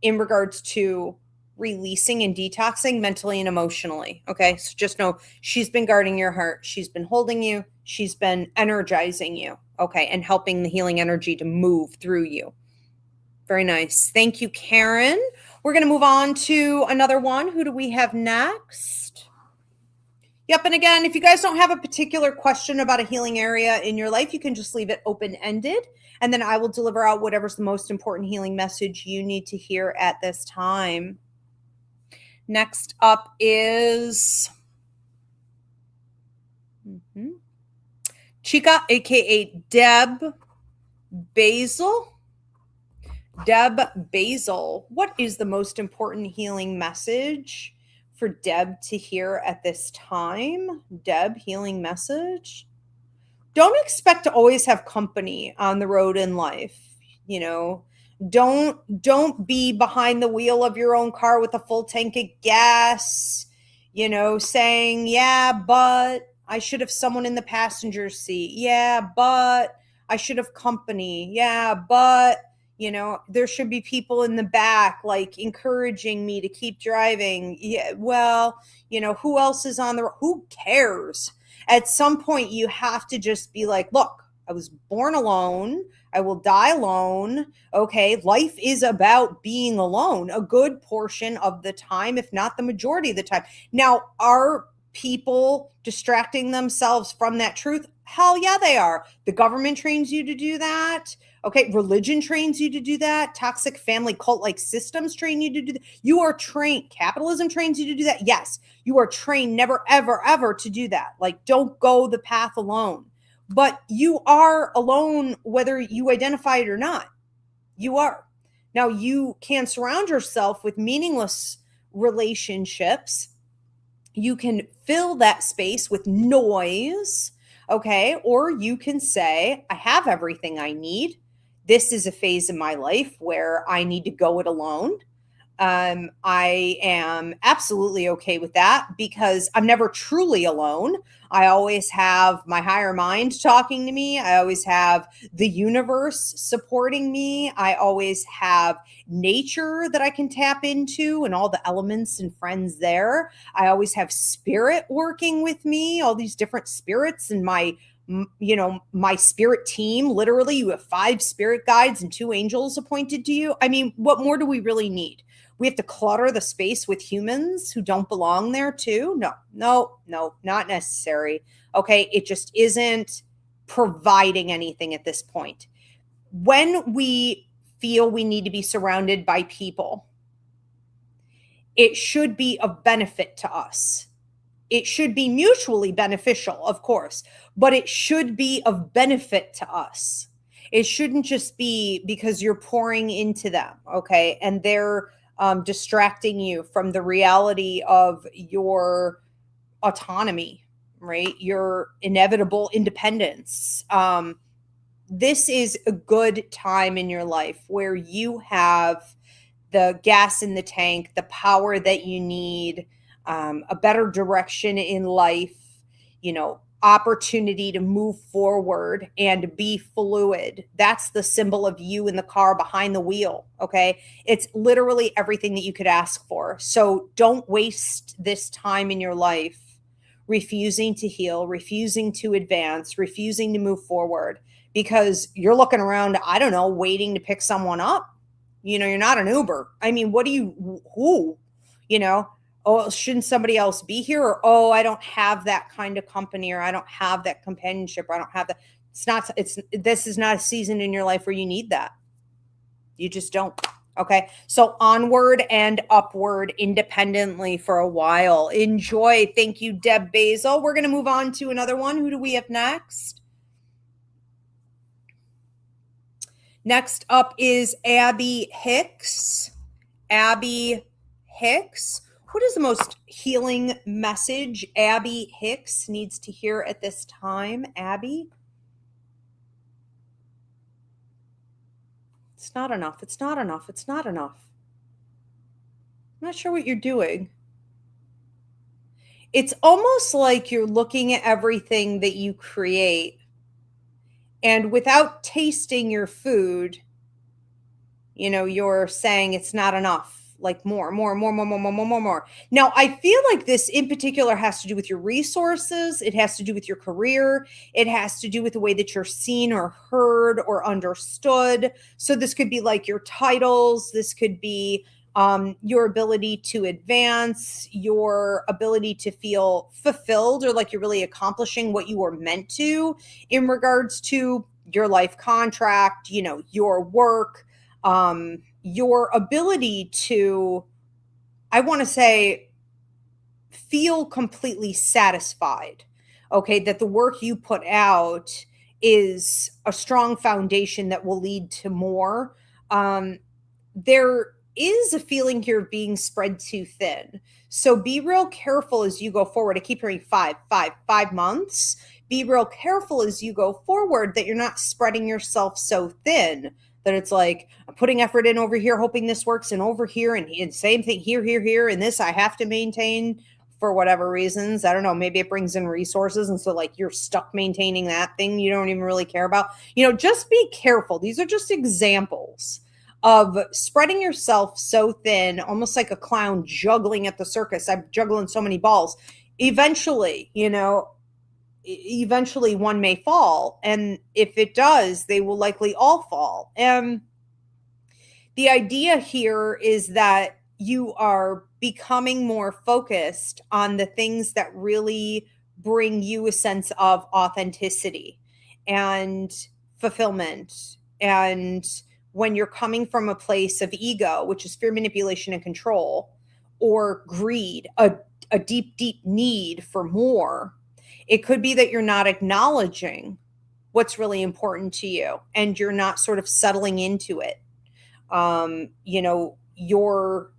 in regards to releasing and detoxing mentally and emotionally. Okay. So just know she's been guarding your heart. She's been holding you. She's been energizing you. Okay. And helping the healing energy to move through you. Very nice. Thank you, Karen. We're going to move on to another one. Who do we have next? Yep. And again, if you guys don't have a particular question about a healing area in your life, you can just leave it open-ended. And then I will deliver out whatever's the most important healing message you need to hear at this time. Next up is Chica, aka Deb Basil. Deb Basil, what is the most important healing message for Deb to hear at this time? Deb, healing message. Don't expect to always have company on the road in life. You know, don't be behind the wheel of your own car with a full tank of gas, you know, saying, yeah, but I should have someone in the passenger seat. Yeah, but I should have company. Yeah, but you know, there should be people in the back, like encouraging me to keep driving. Yeah, well, you know, who else is on the road? Who cares? At some point, you have to just be like, look, I was born alone. I will die alone. Okay. Life is about being alone a good portion of the time, if not the majority of the time. Now, are people distracting themselves from that truth? Hell yeah, they are. The government trains you to do that. Okay. Religion trains you to do that. Toxic family cult like systems train you to do that. You are trained. Capitalism trains you to do that. Yes. You are trained never, ever, ever to do that. Like, don't go the path alone. But you are alone whether you identify it or not. You are. Now, you can surround yourself with meaningless relationships. You can fill that space with noise, okay? Or you can say, I have everything I need. This is a phase in my life where I need to go it alone. I am absolutely okay with that because I'm never truly alone. I always have my higher mind talking to me. I always have the universe supporting me. I always have nature that I can tap into and all the elements and friends there. I always have spirit working with me, all these different spirits and my spirit team. Literally, you have 5 spirit guides and 2 angels appointed to you. I mean, what more do we really need? We have to clutter the space with humans who don't belong there too? No, not necessary. Okay, it just isn't providing anything at this point. When we feel we need to be surrounded by people, it should be of benefit to us. It should be mutually beneficial, of course, but it should be of benefit to us. It shouldn't just be because you're pouring into them, okay? And they're distracting you from the reality of your autonomy, right? Your inevitable independence. This is a good time in your life where you have the gas in the tank, the power that you need, a better direction in life, opportunity to move forward and be fluid. That's the symbol of you in the car behind the wheel. Okay. It's literally everything that you could ask for. So don't waste this time in your life refusing to heal, refusing to advance, refusing to move forward because you're looking around, I don't know, waiting to pick someone up. You're not an Uber. I mean, who, oh, shouldn't somebody else be here? Or, oh, I don't have that kind of company, or I don't have that companionship, or I don't have that. This is not a season in your life where you need that. You just don't. Okay. So onward and upward independently for a while. Enjoy. Thank you, Deb Basil. We're going to move on to another one. Who do we have next? Next up is Abby Hicks. Abby Hicks. What is the most healing message Abby Hicks needs to hear at this time? Abby? It's not enough. It's not enough. It's not enough. I'm not sure what you're doing. It's almost like you're looking at everything that you create, and without tasting your food, you're saying it's not enough. Like more. Now, I feel like this in particular has to do with your resources. It has to do with your career. It has to do with the way that you're seen or heard or understood. So this could be like your titles. This could be your ability to advance, your ability to feel fulfilled or like you're really accomplishing what you were meant to in regards to your life contract, your work, your ability to, I want to say, feel completely satisfied. Okay. That the work you put out is a strong foundation that will lead to more. There is a feeling here of being spread too thin. So be real careful as you go forward. I keep hearing 5 months. Be real careful as you go forward that you're not spreading yourself so thin that it's like I'm putting effort in over here, hoping this works, and over here, and same thing here, and this I have to maintain for whatever reasons. I don't know. Maybe it brings in resources, and so like you're stuck maintaining that thing you don't even really care about. Just be careful. These are just examples of spreading yourself so thin, almost like a clown juggling at the circus. I'm juggling so many balls. Eventually, eventually one may fall. And if it does, they will likely all fall. And the idea here is that you are becoming more focused on the things that really bring you a sense of authenticity and fulfillment. And when you're coming from a place of ego, which is fear, manipulation, and control, or greed, a deep, deep need for more, it could be that you're not acknowledging what's really important to you and you're not sort of settling into it. You know, you're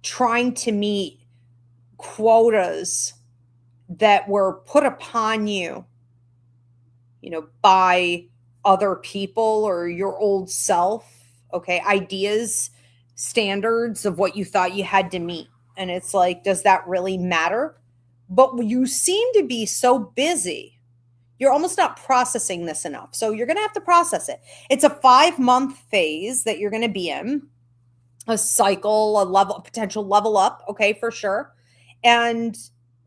trying to meet quotas that were put upon you, you know, by other people or your old self, okay, ideas, standards of what you thought you had to meet. And it's like, does that really matter? But you seem to be so busy. You're almost not processing this enough. So you're going to have to process it. It's a 5-month phase that you're going to be in, a cycle, a level, a potential level up. Okay, for sure. And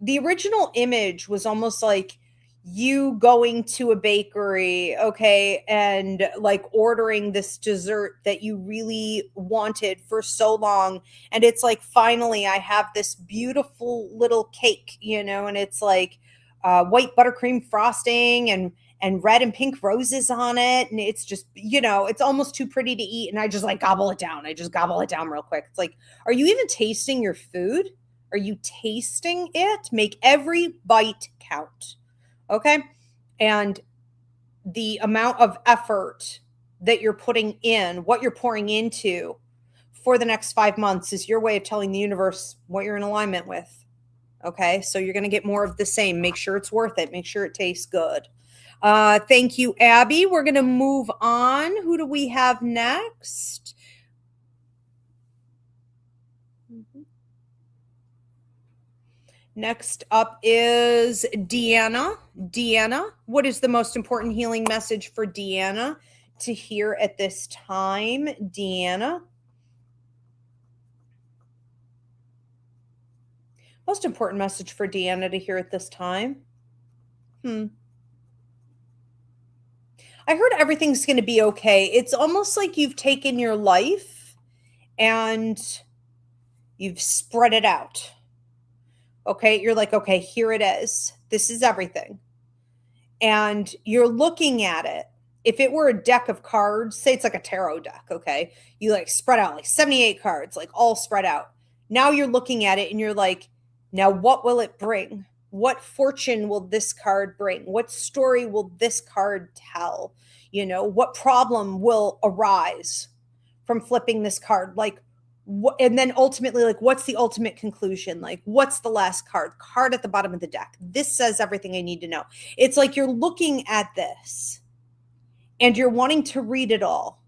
the original image was almost like you going to a bakery, okay, and like ordering this dessert that you really wanted for so long. And it's like, finally, I have this beautiful little cake, you know, and it's like white buttercream frosting and red and pink roses on it. And it's just, you know, it's almost too pretty to eat. And I just like gobble it down. I just gobble it down real quick. It's like, are you even tasting your food? Are you tasting it? Make every bite count. Okay. And the amount of effort that you're putting in, what you're pouring into for the next 5 months is your way of telling the universe what you're in alignment with. Okay. So you're going to get more of the same. Make sure it's worth it. Make sure it tastes good. Thank you, Abby. We're going to move on. Who do we have next? Next up is Deanna. Deanna, what is the most important healing message for Deanna to hear at this time? Deanna. Most important message for Deanna to hear at this time? I heard everything's going to be okay. It's almost like you've taken your life and you've spread it out. Okay, you're like, okay, here it is. This is everything. And you're looking at it. If it were a deck of cards, say it's like a tarot deck, okay? You like spread out like 78 cards, like all spread out. Now you're looking at it and you're like, now what will it bring? What fortune will this card bring? What story will this card tell? You know, what problem will arise from flipping this card? Like, and then ultimately, like, what's the ultimate conclusion? Like, what's the last card at the bottom of the deck? This says everything I need to know. It's like you're looking at this and you're wanting to read it all,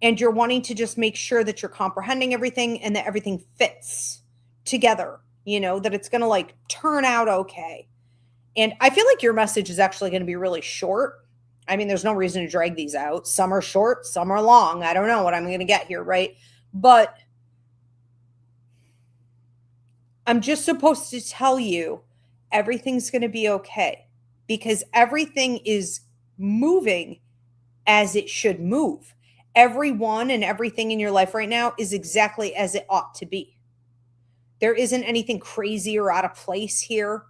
and you're wanting to just make sure that you're comprehending everything and that everything fits together, you know, that it's going to like turn out okay. And I feel like your message is actually going to be really short. I mean, there's no reason to drag these out. Some are short, some are long. I don't know what I'm going to get here, right? But I'm just supposed to tell you everything's going to be okay, because everything is moving as it should move. Everyone and everything in your life right now is exactly as it ought to be. There isn't anything crazy or out of place here.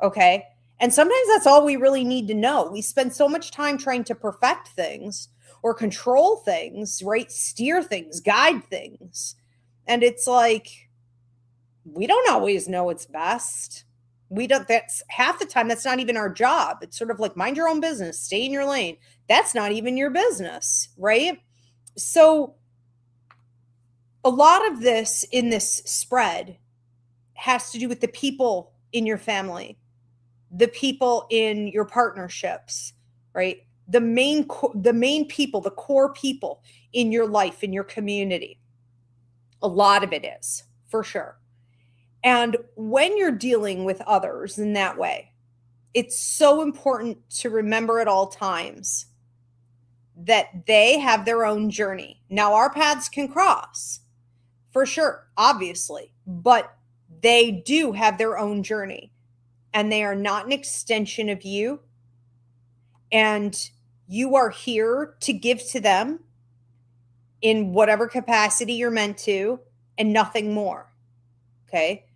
Okay. And sometimes that's all we really need to know. We spend so much time trying to perfect things or control things, right? Steer things, guide things. And it's like, we don't always know what's best. We don't, that's half the time, that's not even our job. It's sort of like, mind your own business, stay in your lane. That's not even your business, right? So a lot of this in this spread has to do with the people in your family, the people in your partnerships, right? The main people, the core people in your life, in your community. A lot of it is, for sure. And when you're dealing with others in that way, it's so important to remember at all times that they have their own journey. Now, our paths can cross, for sure, obviously, but They do have their own journey, and they are not an extension of you. And you are here to give to them in whatever capacity you're meant to, and nothing more. Okay.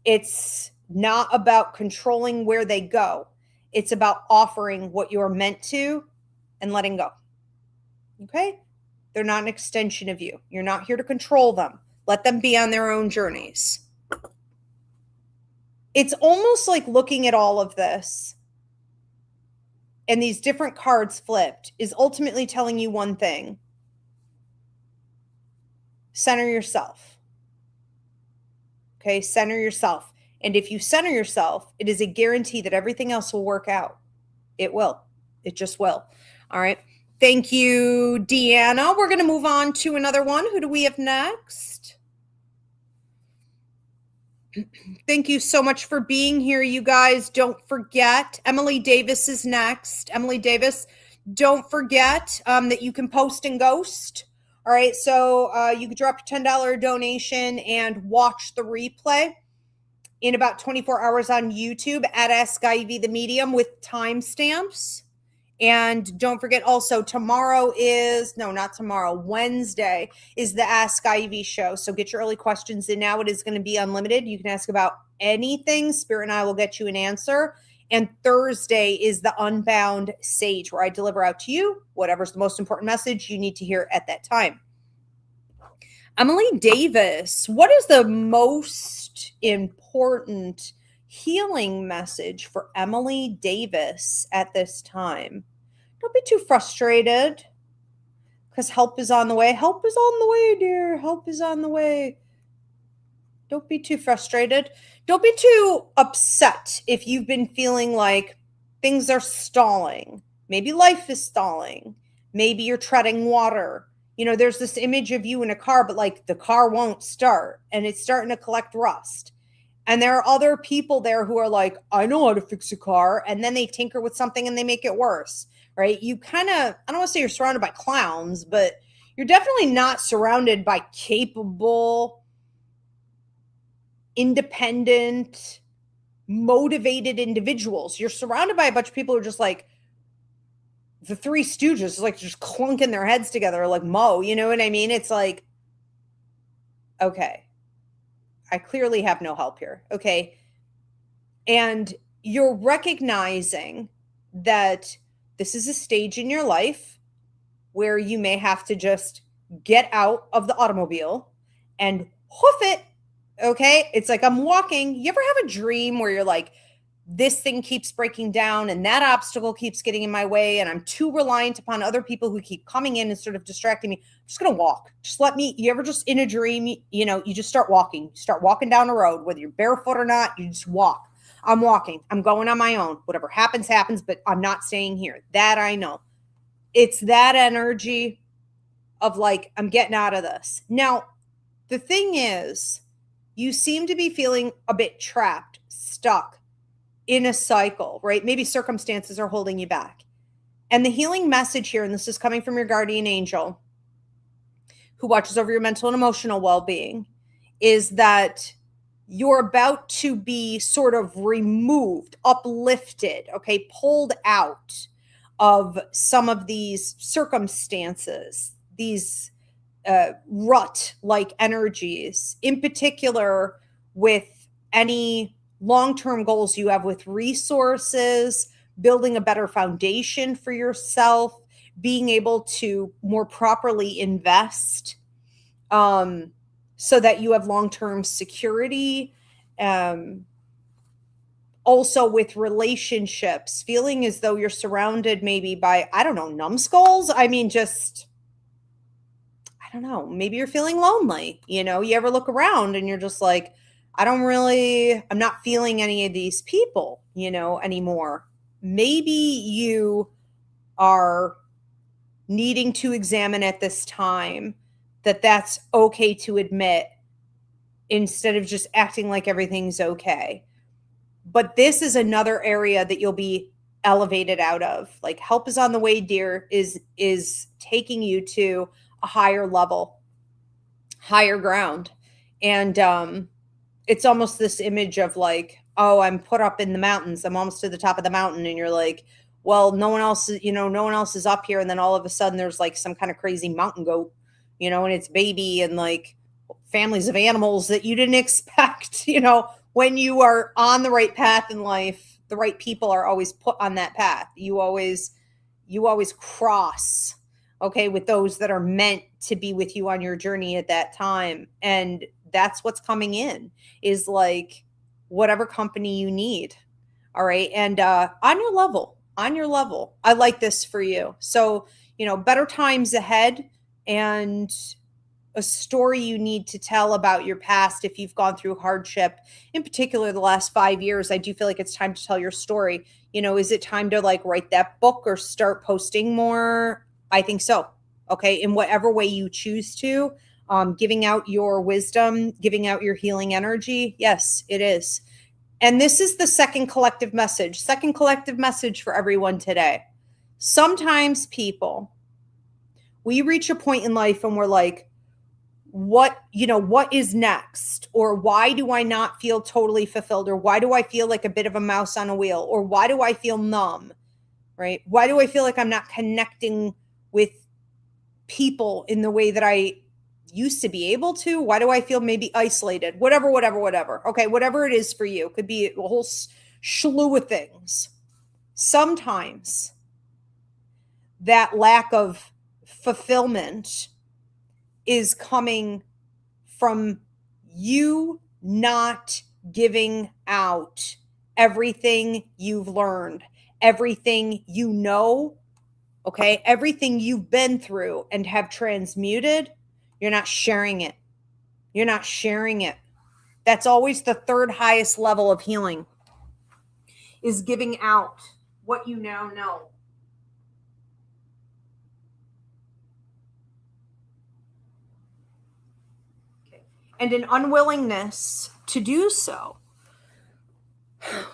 It's not about controlling where they go. It's about offering what you're meant to and letting go. Okay. They're not an extension of you. You're not here to control them. Let them be on their own journeys. It's almost like looking at all of this and these different cards flipped is ultimately telling you one thing. Center yourself. Okay, center yourself. And if you center yourself, it is a guarantee that everything else will work out. It will. It just will. All right. Thank you, Deanna. We're going to move on to another one. Who do we have next? Thank you so much for being here, you guys. Don't forget, Emily Davis is next. Emily Davis, don't forget that you can post and ghost. All right, so you can drop your $10 donation and watch the replay in about 24 hours on YouTube at Ask Ivy the Medium with timestamps. And don't forget also Wednesday is the Ask Ivy show. So get your early questions in now. It is going to be unlimited. You can ask about anything. Spirit and I will get you an answer. And Thursday is the Unbound Sage, where I deliver out to you whatever's the most important message you need to hear at that time. Emily Davis, what is the most important healing message for Emily Davis at this time? Don't be too frustrated, because help is on the way. Help is on the way, dear. Help is on the way. Don't be too frustrated. Don't be too upset if you've been feeling like things are stalling. Maybe life is stalling. Maybe you're treading water. You know, there's this image of you in a car, but like the car won't start and it's starting to collect rust. And there are other people there who are like, I know how to fix a car. And then they tinker with something and they make it worse, right? You kind of, I don't want to say you're surrounded by clowns, but you're definitely not surrounded by capable, independent, motivated individuals. You're surrounded by a bunch of people who are just like the Three Stooges, like just clunking their heads together like Mo, you know what I mean? It's like, okay, I clearly have no help here. Okay. And you're recognizing that this is a stage in your life where you may have to just get out of the automobile and hoof it. Okay. It's like I'm walking. You ever have a dream where you're like, this thing keeps breaking down and that obstacle keeps getting in my way and I'm too reliant upon other people who keep coming in and sort of distracting me? I'm just going to walk. Just let me, you ever just in a dream, you know, you just start walking. You start walking down the road, whether you're barefoot or not, you just walk. I'm walking. I'm going on my own. Whatever happens, happens, but I'm not staying here. That I know. It's that energy of like, I'm getting out of this. Now, the thing is, you seem to be feeling a bit trapped, stuck in a cycle, right? Maybe circumstances are holding you back. And the healing message here, and this is coming from your guardian angel who watches over your mental and emotional well-being, is that you're about to be sort of removed, uplifted, okay, pulled out of some of these circumstances, these rut-like energies, in particular with any long-term goals you have with resources, building a better foundation for yourself, being able to more properly invest so that you have long-term security. Also with relationships, feeling as though you're surrounded maybe by, I don't know, numbskulls. I mean, just, I don't know, maybe you're feeling lonely. You know, you ever look around and you're just like, I'm not feeling any of these people, you know, anymore. Maybe you are needing to examine at this time that that's okay to admit instead of just acting like everything's okay. But this is another area that you'll be elevated out of. Like help is on the way, dear, is taking you to a higher level, higher ground. And it's almost this image of like, oh, I'm put up in the mountains. I'm almost to the top of the mountain. And you're like, well, no one else, no one else is up here. And then all of a sudden there's like some kind of crazy mountain goat, and it's baby and like families of animals that you didn't expect, when you are on the right path in life, the right people are always put on that path. You always cross, okay, with those that are meant to be with you on your journey at that time. And that's what's coming in, is like whatever company you need. All right. And on your level, I like this for you. So, better times ahead, and a story you need to tell about your past if you've gone through hardship, in particular the last 5 years. I do feel like it's time to tell your story. Is it time to like write that book or start posting more? I think so. Okay. In whatever way you choose to, giving out your wisdom, giving out your healing energy. Yes, it is. And this is the second collective message for everyone today. Sometimes people, we reach a point in life and we're like, what is next? Or why do I not feel totally fulfilled? Or why do I feel like a bit of a mouse on a wheel? Or why do I feel numb? Right? Why do I feel like I'm not connecting with people in the way that I used to be able to? Why do I feel maybe isolated? Whatever. Okay, whatever it is for you. It could be a whole slew of things. Sometimes that lack of fulfillment is coming from you not giving out everything you've learned, everything okay, everything you've been through and have transmuted. You're not sharing it. That's always the third highest level of healing, is giving out what you now know. Okay. And an unwillingness to do so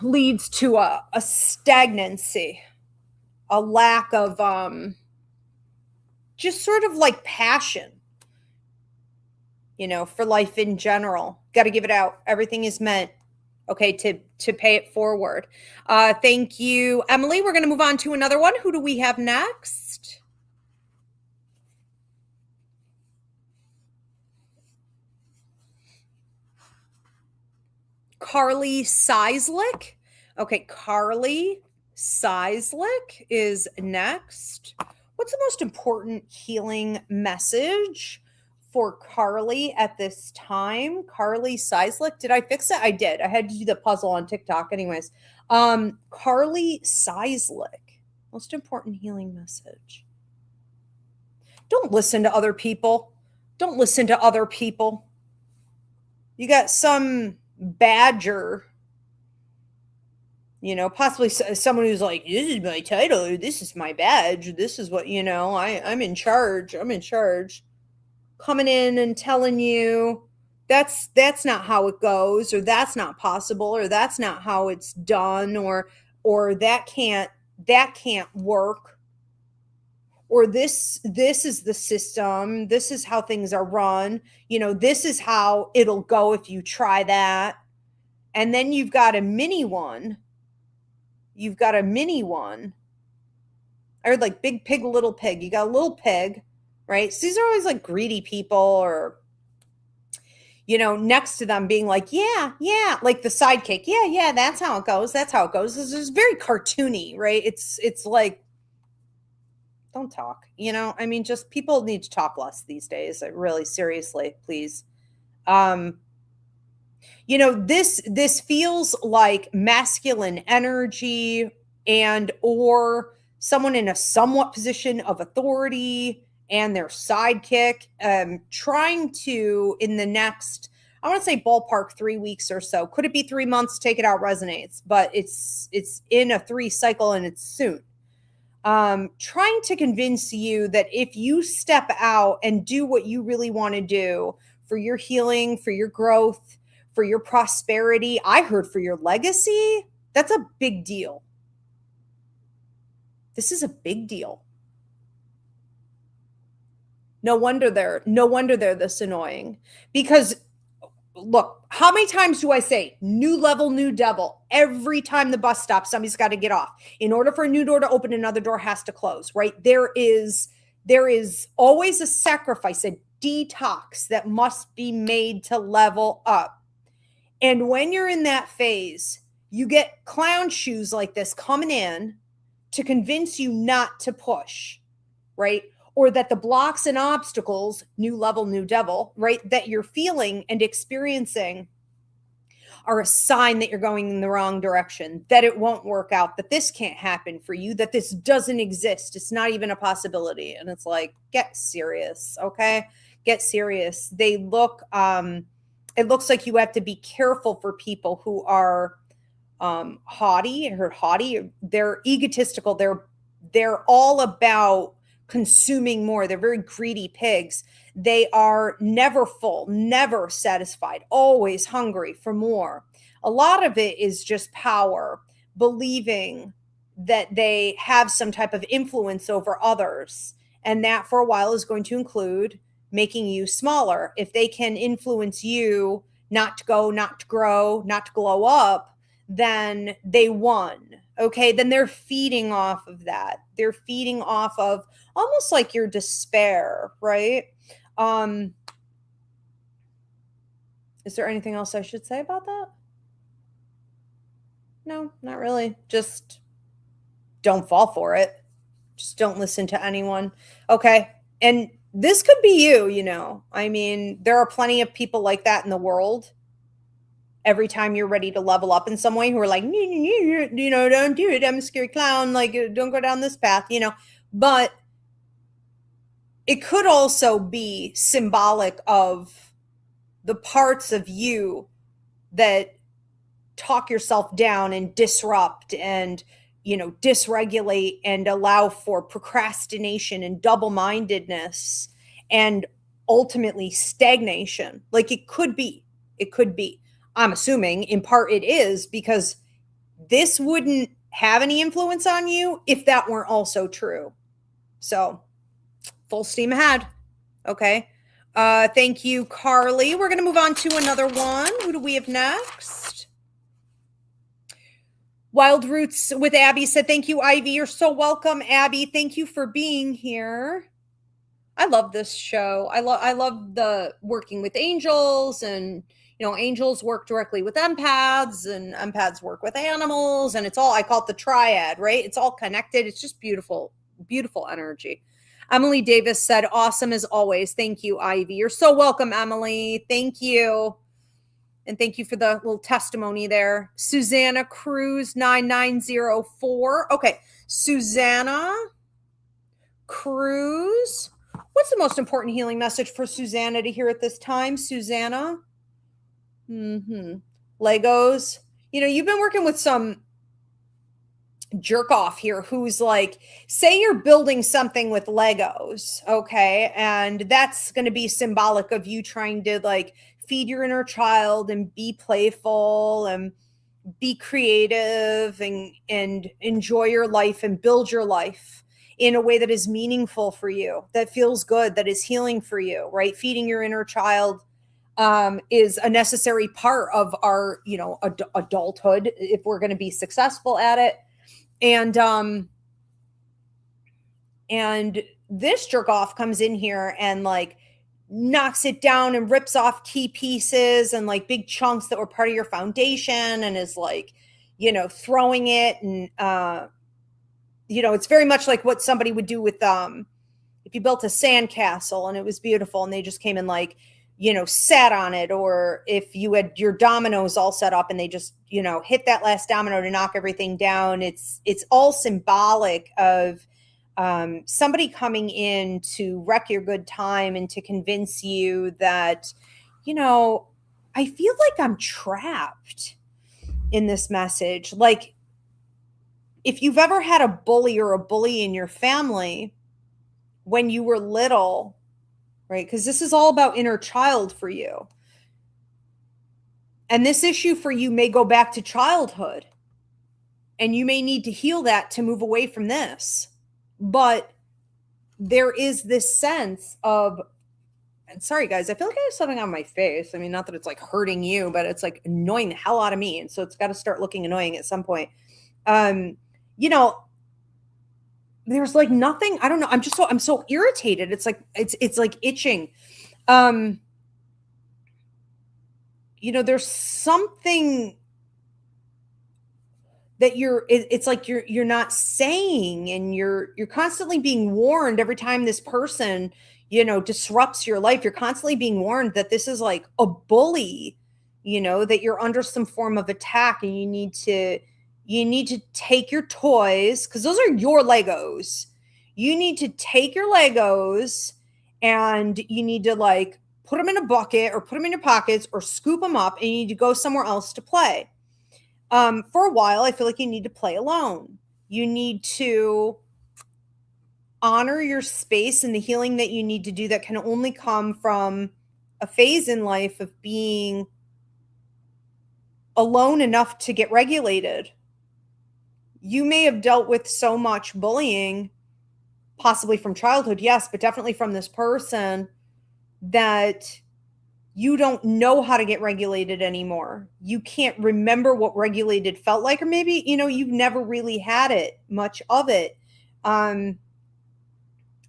leads to a stagnancy, a lack of just sort of like passion, for life in general. Got to give it out. Everything is meant, okay, to pay it forward. Thank you, Emily. We're going to move on to another one. Who do we have next? Carly Seislick. Okay, Carly Seislick is next. What's the most important healing message for Carly at this time? Carly Seislick. Did I fix it? I did. I had to do the puzzle on TikTok anyways. Carly Seislick. Most important healing message. Don't listen to other people. You got some badger, possibly someone who's like, this is my title, this is my badge, this is what, I'm in charge, coming in and telling you that's not how it goes, or that's not possible, or that's not how it's done, or that can't work, or this is the system, this is how things are run, this is how it'll go if you try that. And then you've got a mini one. I heard like big pig, little pig. You got a little pig, right? So these are always like greedy people, or, next to them being like, yeah, like the sidekick. Yeah, that's how it goes. This is very cartoony, right? It's like, don't talk, just people need to talk less these days. Really, seriously, please. This feels like masculine energy, and or someone in a somewhat position of authority and their sidekick, trying to, in the next, I want to say ballpark 3 weeks or so. Could it be 3 months? Take it out resonates, but it's in a 3 cycle and it's soon. Trying to convince you that if you step out and do what you really want to do for your healing, for your growth, for your prosperity, I heard for your legacy, that's a big deal. This is a big deal. No wonder they're this annoying, because look, how many times do I say new level, new devil? Every time the bus stops, somebody's got to get off. In order for a new door to open, another door has to close, right? There is always a sacrifice, a detox that must be made to level up. And when you're in that phase, you get clown shoes like this coming in to convince you not to push, right? Or that the blocks and obstacles, new level, new devil, right, that you're feeling and experiencing are a sign that you're going in the wrong direction, that it won't work out, that this can't happen for you, that this doesn't exist. It's not even a possibility. And it's like, get serious, okay? Get serious. They look, it looks like you have to be careful for people who are haughty. I heard haughty. They're egotistical. They're all about consuming more. They're very greedy pigs. They are never full, never satisfied, always hungry for more. A lot of it is just power, believing that they have some type of influence over others. And that for a while is going to include making you smaller. If they can influence you not to go, not to grow, not to glow up, then they won. Okay, then they're feeding off of that. They're feeding off of almost like your despair, right? Is there anything else I should say about that? No, not really. Just don't fall for it. Just don't listen to anyone. Okay. And this could be you, you know. I mean, there are plenty of people like that in the world. Every time you're ready to level up in some way, who are like, you know, don't do it. I'm a scary clown. Like, don't go down this path, you know. But it could also be symbolic of the parts of you that talk yourself down and disrupt and, you know, dysregulate and allow for procrastination and double-mindedness and ultimately stagnation. Like it could be. I'm assuming in part it is, because this wouldn't have any influence on you if that weren't also true. So full steam ahead. Okay. Thank you, Carly. We're going to move on to another one. Who do we have next? Wild Roots with Abby said, thank you, Ivy. You're so welcome, Abby. Thank you for being here. I love this show. I love the working with angels, and you know, angels work directly with empaths and empaths work with animals, and it's all, I call it the triad, right? It's all connected. It's just beautiful, beautiful energy. Emily Davis said, awesome as always. Thank you, Ivy. You're so welcome, Emily. Thank you. And thank you for the little testimony there. Susanna Cruz 9904. Okay, Susanna Cruz. What's the most important healing message for Susanna to hear at this time, Susanna? Legos. You know, you've been working with some jerk off here who's like, say you're building something with Legos, okay? And that's going to be symbolic of you trying to like feed your inner child and be playful and be creative and enjoy your life and build your life in a way that is meaningful for you, that feels good, that is healing for you, right? Feeding your inner child is a necessary part of our, you know, adulthood if we're going to be successful at it. And this jerk off comes in here and like knocks it down and rips off key pieces and like big chunks that were part of your foundation and is like, you know, throwing it. And, you know, it's very much like what somebody would do with, if you built a sandcastle and it was beautiful and they just came and like, you know, sat on it, or if you had your dominoes all set up and they just, you know, hit that last domino to knock everything down. It's all symbolic of somebody coming in to wreck your good time and to convince you that, you know, I feel like I'm trapped in this message. Like if you've ever had a bully or a bully in your family when you were little, right? Because this is all about inner child for you. And this issue for you may go back to childhood. And you may need to heal that to move away from this. But there is this sense of, And sorry guys, I feel like I have something on my face. I mean, not that it's like hurting you, but it's like annoying the hell out of me. And so it's got to start looking annoying at some point. Um, you know, there's like nothing, I don't know. I'm so irritated. It's like itching. Um, there's something that it's like you're not saying, and you're constantly being warned every time this person disrupts your life. You're constantly being warned that this is like a bully, that you're under some form of attack, and you need to take your toys, because those are your Legos. You need to take your Legos, and you need to like put them in a bucket or put them in your pockets or scoop them up, and you need to go somewhere else to play. For a while, I feel like you need to play alone. You need to honor your space and the healing that you need to do, that can only come from a phase in life of being alone enough to get regulated. You may have dealt with so much bullying, possibly from childhood, yes, but definitely from this person, that you don't know how to get regulated anymore. You can't remember what regulated felt like, or maybe, you've never really had it, much of it.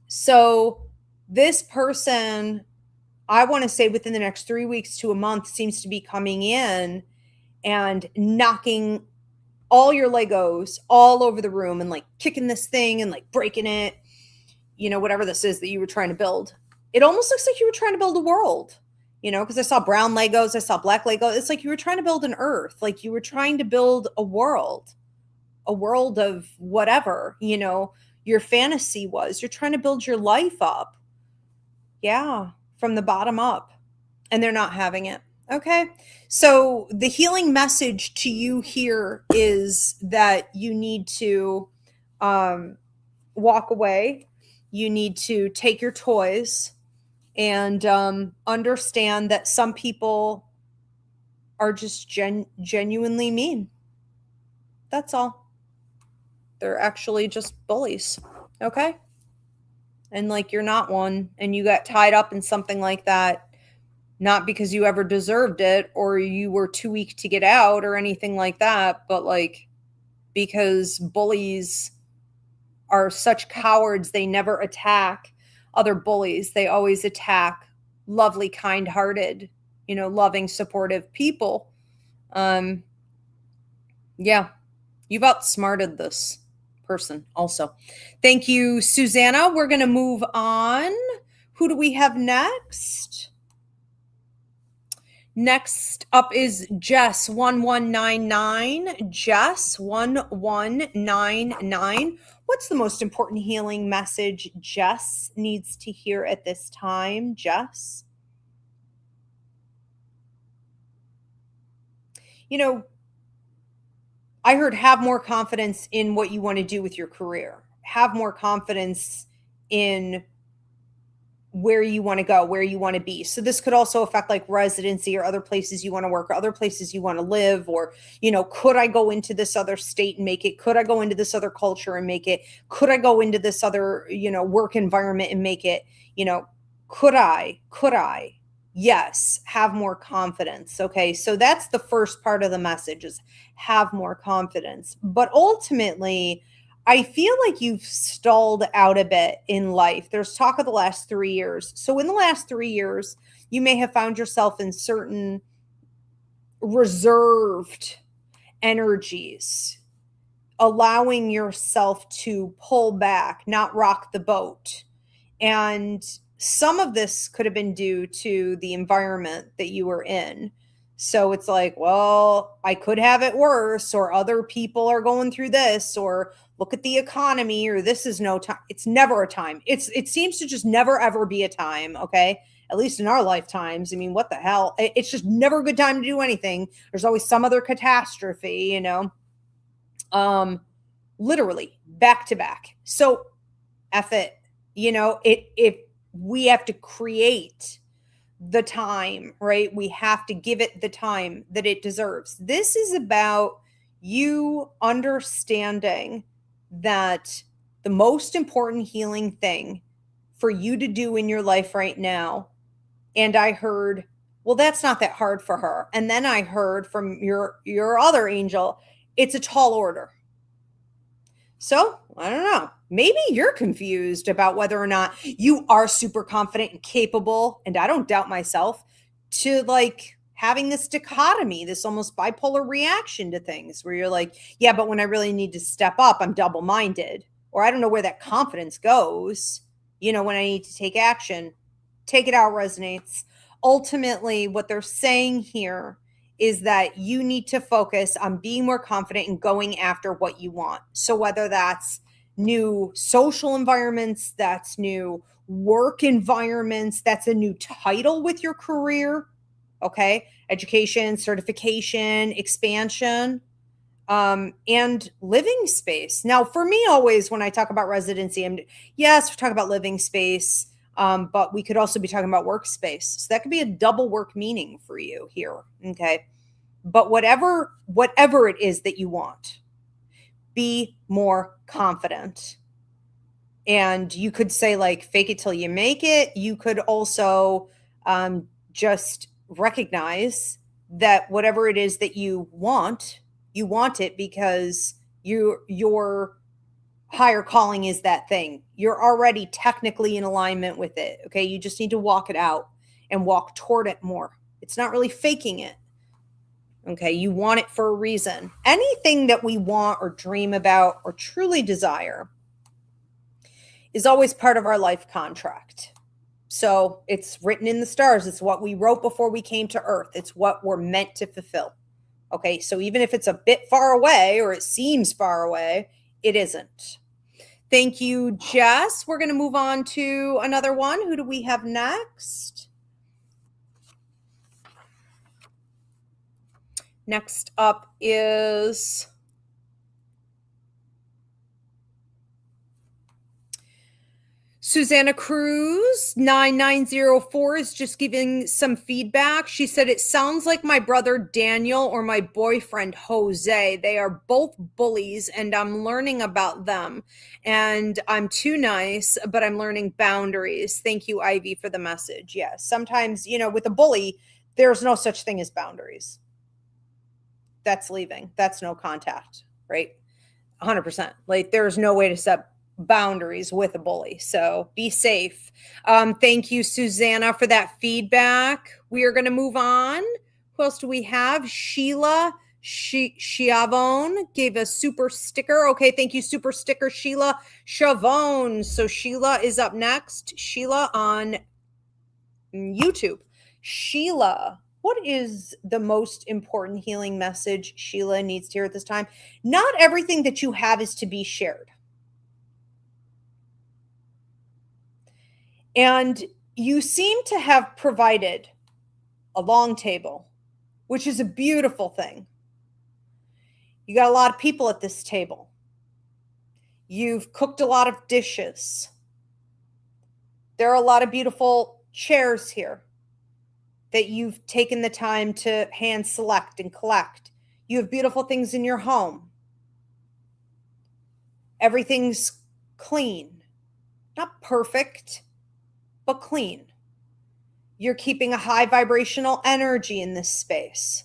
So this person, I want to say within the next 3 weeks to a month, seems to be coming in and knocking all your Legos all over the room, and like kicking this thing and like breaking it, whatever this is that you were trying to build. It almost looks like you were trying to build a world. Because I saw brown Legos, I saw black Legos. It's like you were trying to build an earth, like you were trying to build a world of whatever, your fantasy was. You're trying to build your life up. Yeah, from the bottom up. And they're not having it. Okay. So the healing message to you here is that you need to walk away. You need to take your toys, and understand that some people are just genuinely mean. That's all. They're actually just bullies. Okay? And like, you're not one, and you got tied up in something like that, not because you ever deserved it or you were too weak to get out or anything like that, but like because bullies are such cowards. They never attack other bullies. They always attack lovely, kind-hearted, loving, supportive people. Yeah, you've outsmarted this person also. Thank you, Susanna. We're going to move on. Who do we have next? Next up is Jess 1199. Jess 1199. What's the most important healing message Jess needs to hear at this time, Jess? I heard have more confidence in what you want to do with your career. Have more confidence in where you want to go, where you want to be. So this could also affect like residency or other places you want to work or other places you want to live, or, could I go into this other state and make it? Could I go into this other culture and make it? Could I go into this other, work environment and make it? Could I? Yes, have more confidence. Okay. So that's the first part of the message, is have more confidence. But ultimately, I feel like you've stalled out a bit in life. There's talk of the last 3 years. So in the last 3 years, you may have found yourself in certain reserved energies, allowing yourself to pull back, not rock the boat. And some of this could have been due to the environment that you were in. So it's like, well, I could have it worse, or other people are going through this, or look at the economy, or this is no time. It's never a time. It seems to just never, ever be a time. Okay. At least in our lifetimes. I mean, what the hell? It's just never a good time to do anything. There's always some other catastrophe, literally back to back. So F it, if we have to create the time, right? We have to give it the time that it deserves. This is about you understanding that the most important healing thing for you to do in your life right now And I heard, well, that's not that hard for her. And then I heard from your other angel, it's a tall order. So I don't know. Maybe you're confused about whether or not you are super confident and capable. And I don't doubt myself to like having this dichotomy, this almost bipolar reaction to things where you're like, yeah, but when I really need to step up, I'm double minded. Or I don't know where that confidence goes. When I need to take action, take it out resonates. Ultimately, what they're saying here is that you need to focus on being more confident and going after what you want. So whether that's new social environments, that's new work environments, that's a new title with your career, okay? Education, certification, expansion, and living space. Now, for me, always when I talk about residency, yes, we're talking about living space, but we could also be talking about workspace. So that could be a double work meaning for you here, okay? But whatever it is that you want, be more confident. And you could say like fake it till you make it. You could also just recognize that whatever it is that you want it because your higher calling is that thing. You're already technically in alignment with it. Okay. You just need to walk it out and walk toward it more. It's not really faking it. Okay. You want it for a reason. Anything that we want or dream about or truly desire is always part of our life contract. So it's written in the stars. It's what we wrote before we came to earth. It's what we're meant to fulfill. Okay. So even if it's a bit far away or it seems far away, it isn't. Thank you, Jess. We're going to move on to another one. Who do we have next? Next up is Susanna Cruz, 9904, is just giving some feedback. She said, it sounds like my brother Daniel or my boyfriend Jose. They are both bullies and I'm learning about them. And I'm too nice, but I'm learning boundaries. Thank you, Ivy, for the message. Yes, sometimes, with a bully, there's no such thing as boundaries. That's leaving. That's no contact, right? 100%. Like there's no way to set boundaries with a bully. So be safe. Thank you, Susanna, for that feedback. We are going to move on. Who else do we have? Sheila Chiavone gave a super sticker. Okay, thank you, super sticker, Sheila Chavone. So Sheila is up next. Sheila on YouTube. Sheila, what is the most important healing message Sheila needs to hear at this time? Not everything that you have is to be shared. And you seem to have provided a long table, which is a beautiful thing. You got a lot of people at this table. You've cooked a lot of dishes. There are a lot of beautiful chairs here that you've taken the time to hand select and collect. You have beautiful things in your home. Everything's clean. Not perfect, but clean. You're keeping a high vibrational energy in this space.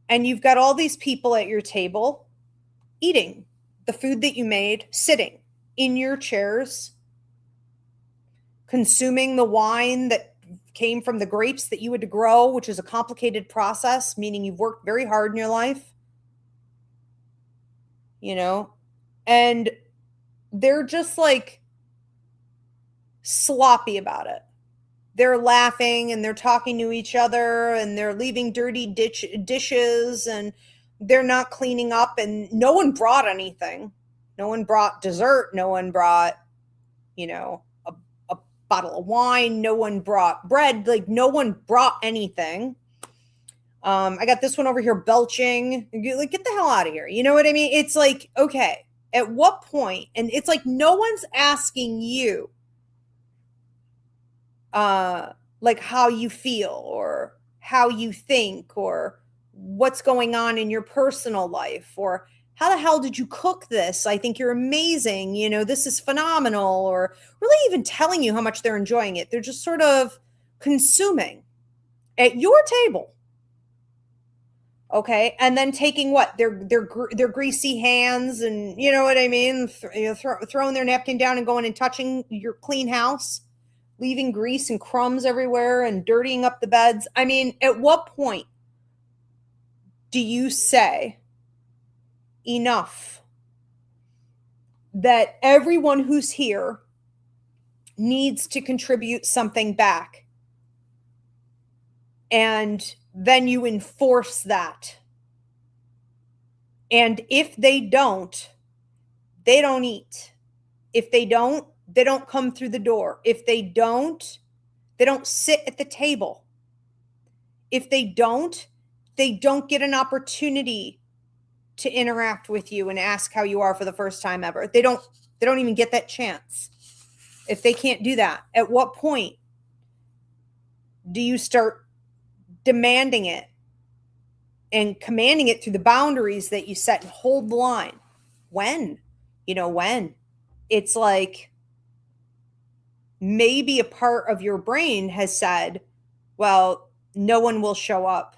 And you've got all these people at your table eating the food that you made, sitting in your chairs, consuming the wine that came from the grapes that you had to grow, which is a complicated process, meaning you've worked very hard in your life, and they're just like sloppy about it. They're laughing and they're talking to each other and they're leaving dirty dishes and they're not cleaning up, and no one brought anything. No one brought dessert. No one brought, a bottle of wine. No one brought bread. Like no one brought anything. I got this one over here belching. Like, get the hell out of here. You know what I mean? It's like, okay, at what point? And it's like no one's asking you like how you feel or how you think or what's going on in your personal life or how the hell did you cook this? I think you're amazing. This is phenomenal, or really even telling you how much they're enjoying it. They're just sort of consuming at your table. Okay, and then taking what their greasy hands, and you know what I mean, throwing their napkin down and going and touching your clean house, leaving grease and crumbs everywhere and dirtying up the beds. I mean, at what point do you say enough? That everyone who's here needs to contribute something back, and then you enforce that. And if they don't eat. If they don't come through the door. If they don't sit at the table. If they don't get an opportunity to interact with you and ask how you are for the first time ever. They don't even get that chance. If they can't do that, at what point do you start demanding it and commanding it through the boundaries that you set and hold the line? When? When? It's like maybe a part of your brain has said, well, no one will show up.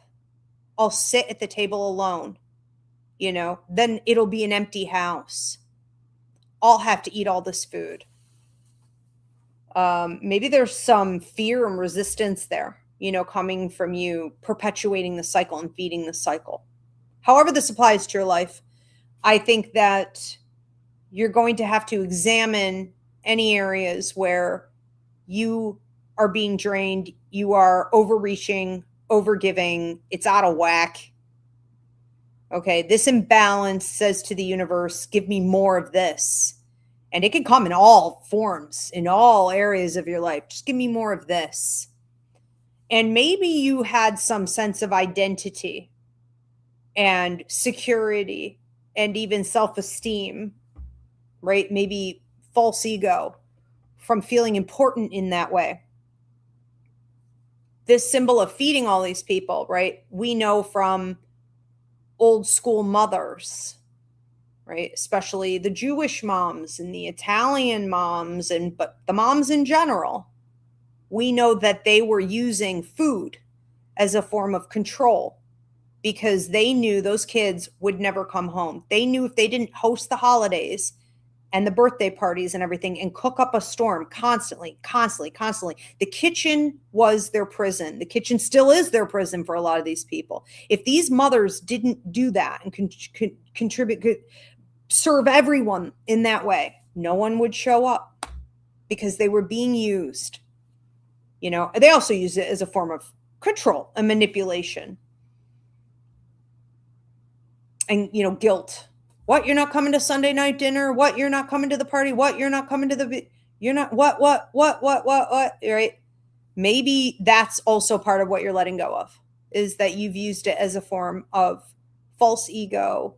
I'll sit at the table alone. Then it'll be an empty house. I'll have to eat all this food. Maybe there's some fear and resistance there, coming from you perpetuating the cycle and feeding the cycle. However this applies to your life, I think that you're going to have to examine any areas where you are being drained, you are overreaching, overgiving, it's out of whack. Okay, this imbalance says to the universe, give me more of this. And it can come in all forms, in all areas of your life. Just give me more of this. And maybe you had some sense of identity and security and even self-esteem, right? Maybe false ego from feeling important in that way. This symbol of feeding all these people, right? We know from old school mothers, right? Especially the Jewish moms and the Italian moms, but the moms in general, we know that they were using food as a form of control because they knew those kids would never come home. They knew if they didn't host the holidays and the birthday parties and everything and cook up a storm constantly, the kitchen was their prison. The kitchen still is their prison for a lot of these people. If these mothers didn't do that and contribute, serve everyone in that way, no one would show up because they were being used. They also use it as a form of control and manipulation and, guilt. What, you're not coming to Sunday night dinner? What, you're not coming to the party? What, you're not coming to you're not, what, right? Maybe that's also part of what you're letting go of, is that you've used it as a form of false ego,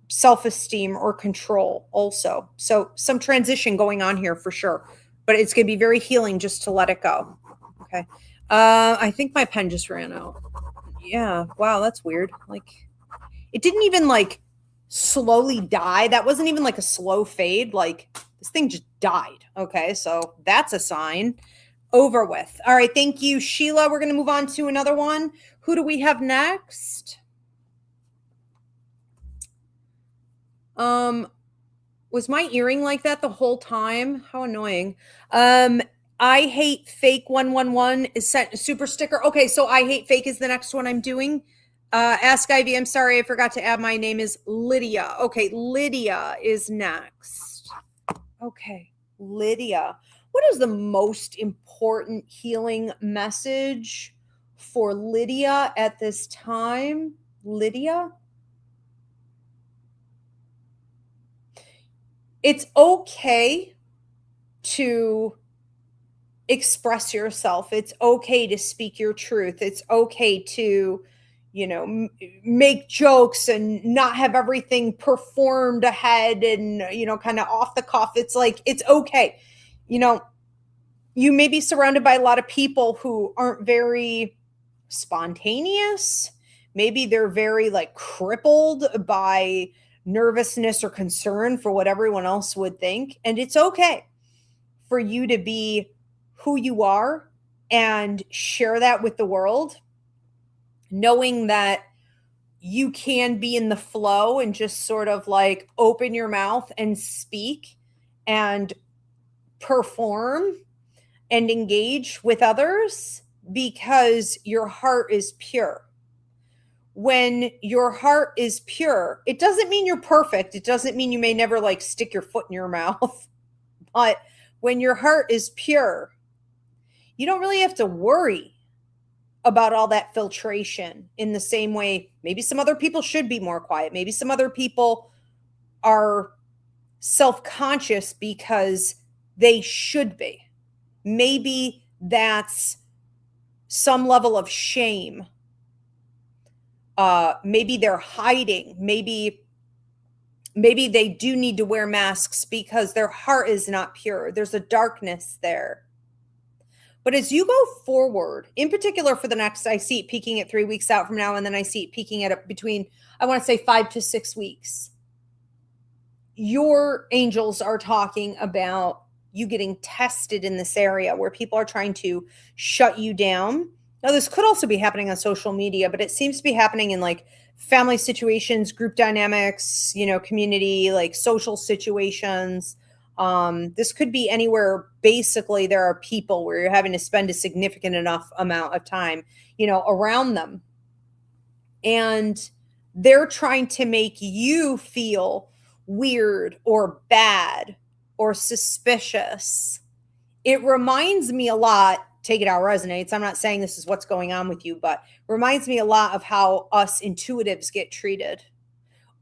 self-esteem or control also. So some transition going on here for sure, but it's going to be very healing just to let it go. Okay. I think my pen just ran out. Yeah. Wow. That's weird. It didn't even slowly die. That wasn't even a slow fade. This thing just died. Okay. So that's a sign. Over with. All right. Thank you, Sheila. We're going to move on to another one. Who do we have next? Was my earring like that the whole time? How annoying. I hate fake 111 is sent a super sticker. Okay. So I hate fake is the next one I'm doing. Ask Ivy. I'm sorry. I forgot to add my name is Lydia. Okay. Lydia is next. Okay. Lydia. What is the most important healing message for Lydia at this time? Lydia? It's okay to express yourself. It's okay to speak your truth. It's okay to, make jokes and not have everything performed ahead and, kind of off the cuff. It's it's okay. You may be surrounded by a lot of people who aren't very spontaneous. Maybe they're very crippled by nervousness or concern for what everyone else would think. And it's okay for you to be who you are and share that with the world, knowing that you can be in the flow and just sort of like open your mouth and speak and perform and engage with others because your heart is pure. When your heart is pure, it doesn't mean you're perfect. It doesn't mean you may never like stick your foot in your mouth. But when your heart is pure, you don't really have to worry about all that filtration in the same way. Maybe some other people should be more quiet. Maybe some other people are self-conscious because they should be. Maybe that's some level of shame. Maybe they're hiding. Maybe they do need to wear masks because their heart is not pure. There's a darkness there. But as you go forward, in particular for the next, I see it peaking at 3 weeks out from now, and then I see it peaking at between, I want to say 5 to 6 weeks. Your angels are talking about you getting tested in this area where people are trying to shut you down. Now, this could also be happening on social media, but it seems to be happening in like family situations, group dynamics, community, like social situations. This could be anywhere. Basically, there are people where you're having to spend a significant enough amount of time, around them. And they're trying to make you feel weird or bad or suspicious. It reminds me a lot, take it how it resonates. I'm not saying this is what's going on with you, but reminds me a lot of how us intuitives get treated,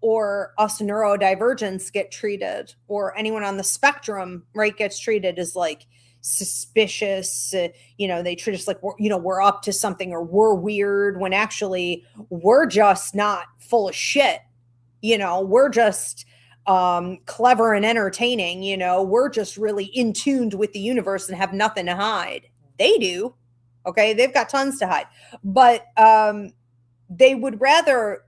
or us neurodivergents get treated, or anyone on the spectrum, right, gets treated as like suspicious. They treat us like we're up to something, or we're weird, when actually we're just not full of shit. We're just clever and entertaining. We're just really in tuned with the universe and have nothing to hide. They do. Okay. They've got tons to hide, but they would rather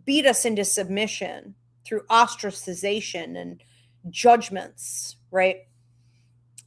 beat us into submission through ostracization and judgments, right?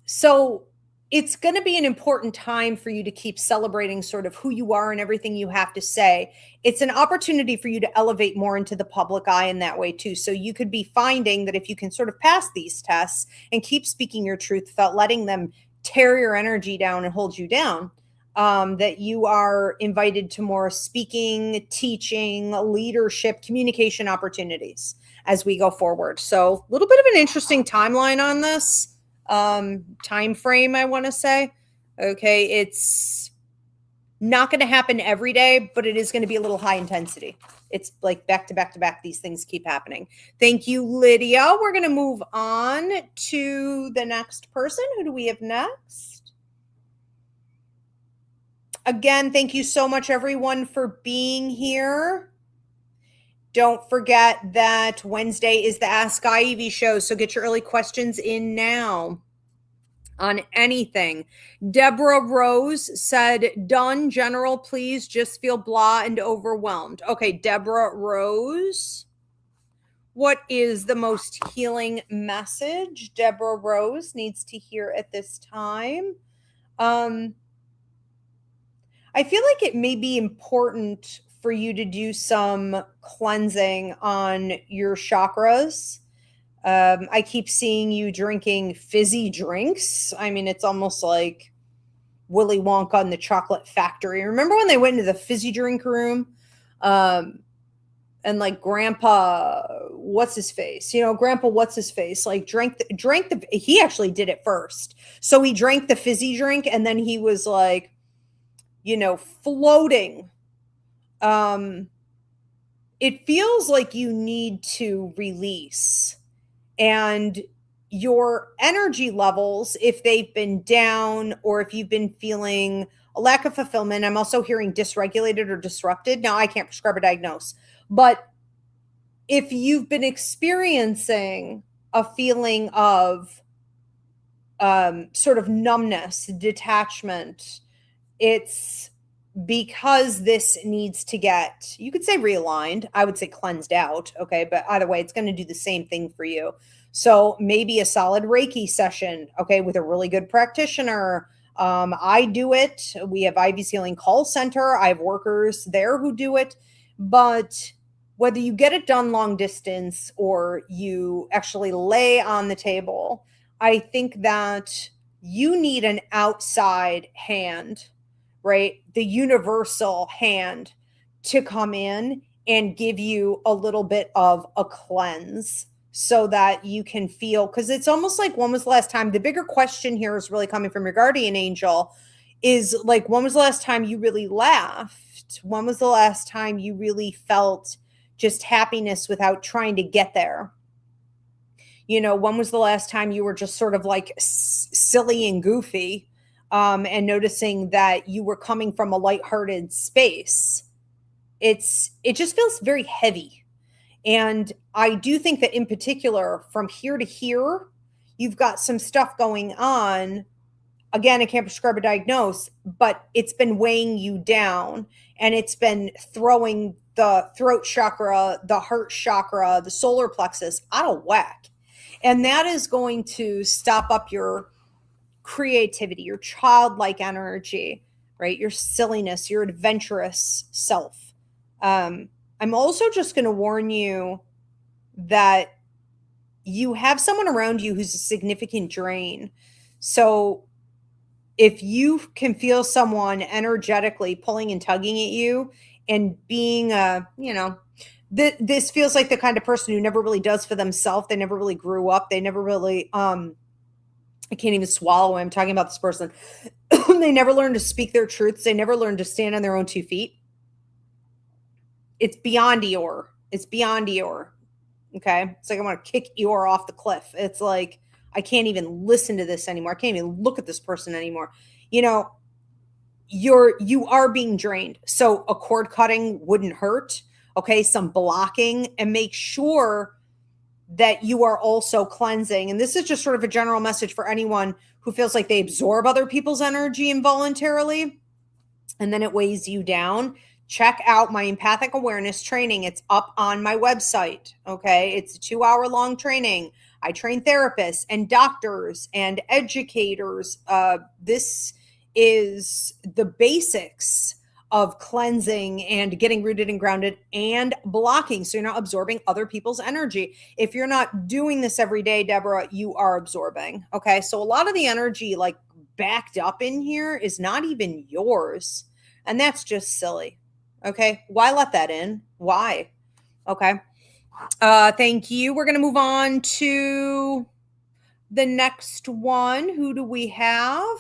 So it's going to be an important time for you to keep celebrating sort of who you are and everything you have to say. It's an opportunity for you to elevate more into the public eye in that way too. So you could be finding that if you can sort of pass these tests and keep speaking your truth without letting them tear your energy down and hold you down, that you are invited to more speaking, teaching, leadership, communication opportunities as we go forward. So a little bit of an interesting timeline on this time frame, I want to say. Okay, it's not going to happen every day, but it is going to be a little high intensity. It's like back to back to back. These things keep happening. Thank you, Lydia. We're going to move on to the next person. Who do we have next? Again, thank you so much, everyone, for being here. Don't forget that Wednesday is the Ask Ivy show, so get your early questions in now on anything. Deborah Rose said, done, general, please, just feel blah and overwhelmed. Okay, Deborah Rose, what is the most healing message Deborah Rose needs to hear at this time? I feel like it may be important for you to do some cleansing on your chakras. I keep seeing you drinking fizzy drinks. I mean, it's almost like Willy Wonka and the Chocolate Factory. Remember when they went into the fizzy drink room? And like Grandpa, what's his face? Grandpa, what's his face? Like he actually did it first. So he drank the fizzy drink and then he was like, floating. It feels like you need to release, and your energy levels, if they've been down or if you've been feeling a lack of fulfillment. I'm also hearing dysregulated or disrupted. Now, I can't prescribe or diagnose, but if you've been experiencing a feeling of sort of numbness, detachment, it's because this needs to get, you could say realigned, I would say cleansed out, okay? But either way, it's going to do the same thing for you. So maybe a solid Reiki session, okay, with a really good practitioner, I do it. We have Ivy's Healing Call Center. I have workers there who do it. But whether you get it done long distance or you actually lay on the table, I think that you need an outside hand, right? The universal hand to come in and give you a little bit of a cleanse so that you can feel, because it's almost like, when was the last time? The bigger question here is really coming from your guardian angel, is like, when was the last time you really laughed? When was the last time you really felt just happiness without trying to get there? When was the last time you were just sort of like silly and goofy, and noticing that you were coming from a lighthearted space? It just feels very heavy. And I do think that in particular, from here to here, you've got some stuff going on. Again, I can't prescribe or diagnose, but it's been weighing you down, and it's been throwing the throat chakra, the heart chakra, the solar plexus out of whack. And that is going to stop up your creativity, your childlike energy, right? Your silliness, your adventurous self. I'm also just going to warn you that you have someone around you who's a significant drain. So if you can feel someone energetically pulling and tugging at you and being this feels like the kind of person who never really does for themselves. They never really grew up. They never really, I can't even swallow when I'm talking about this person. They never learned to speak their truths. They never learned to stand on their own 2 feet. It's beyond Eeyore. It's beyond Eeyore. Okay. It's like, I want to kick Eeyore off the cliff. It's like, I can't even listen to this anymore. I can't even look at this person anymore. You are being drained. So a cord cutting wouldn't hurt. Okay. Some blocking, and make sure that you are also cleansing. And this is just sort of a general message for anyone who feels like they absorb other people's energy involuntarily, and then it weighs you down. Check out my empathic awareness training. It's up on my website. Okay. It's a 2-hour-long training. I train therapists and doctors and educators. This is the basics of cleansing and getting rooted and grounded and blocking, so you're not absorbing other people's energy. If you're not doing this every day, Deborah, you are absorbing. Okay. So a lot of the energy like backed up in here is not even yours. And that's just silly. Okay. Why let that in? Why? Okay. Thank you. We're going to move on to the next one. Who do we have?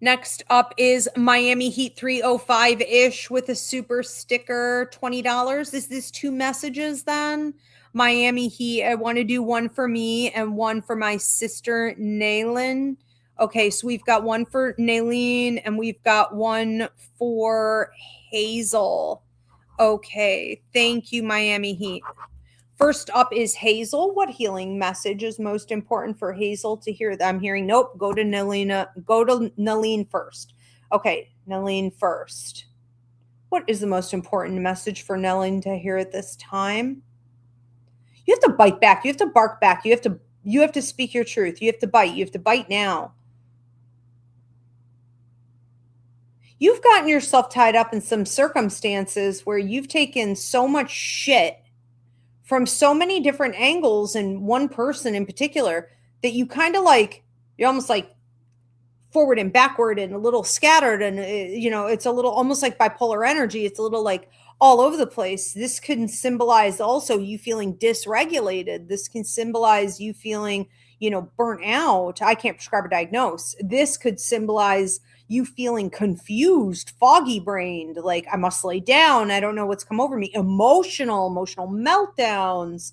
Next up is Miami Heat 305-ish with a super sticker, $20. Is this 2 messages then? Miami Heat, I want to do one for me and one for my sister, Naylin. Okay, so we've got one for Naylene and we've got one for Hazel. Okay, thank you, Miami Heat. First up is Hazel. What healing message is most important for Hazel to hear? I'm hearing, nope, go to Naline first. Okay, Naline first. What is the most important message for Naline to hear at this time? You have to bite back. You have to bark back. You have to speak your truth. You have to bite. You have to bite now. You've gotten yourself tied up in some circumstances where you've taken so much shit from so many different angles and one person in particular that you kind of like, you're almost like forward and backward and a little scattered. And, it's a little almost like bipolar energy. It's a little like all over the place. This can symbolize also you feeling dysregulated. This can symbolize you feeling, burnt out. I can't prescribe or diagnose. This could symbolize you feeling confused, foggy brained, like I must lay down. I don't know what's come over me. Emotional meltdowns,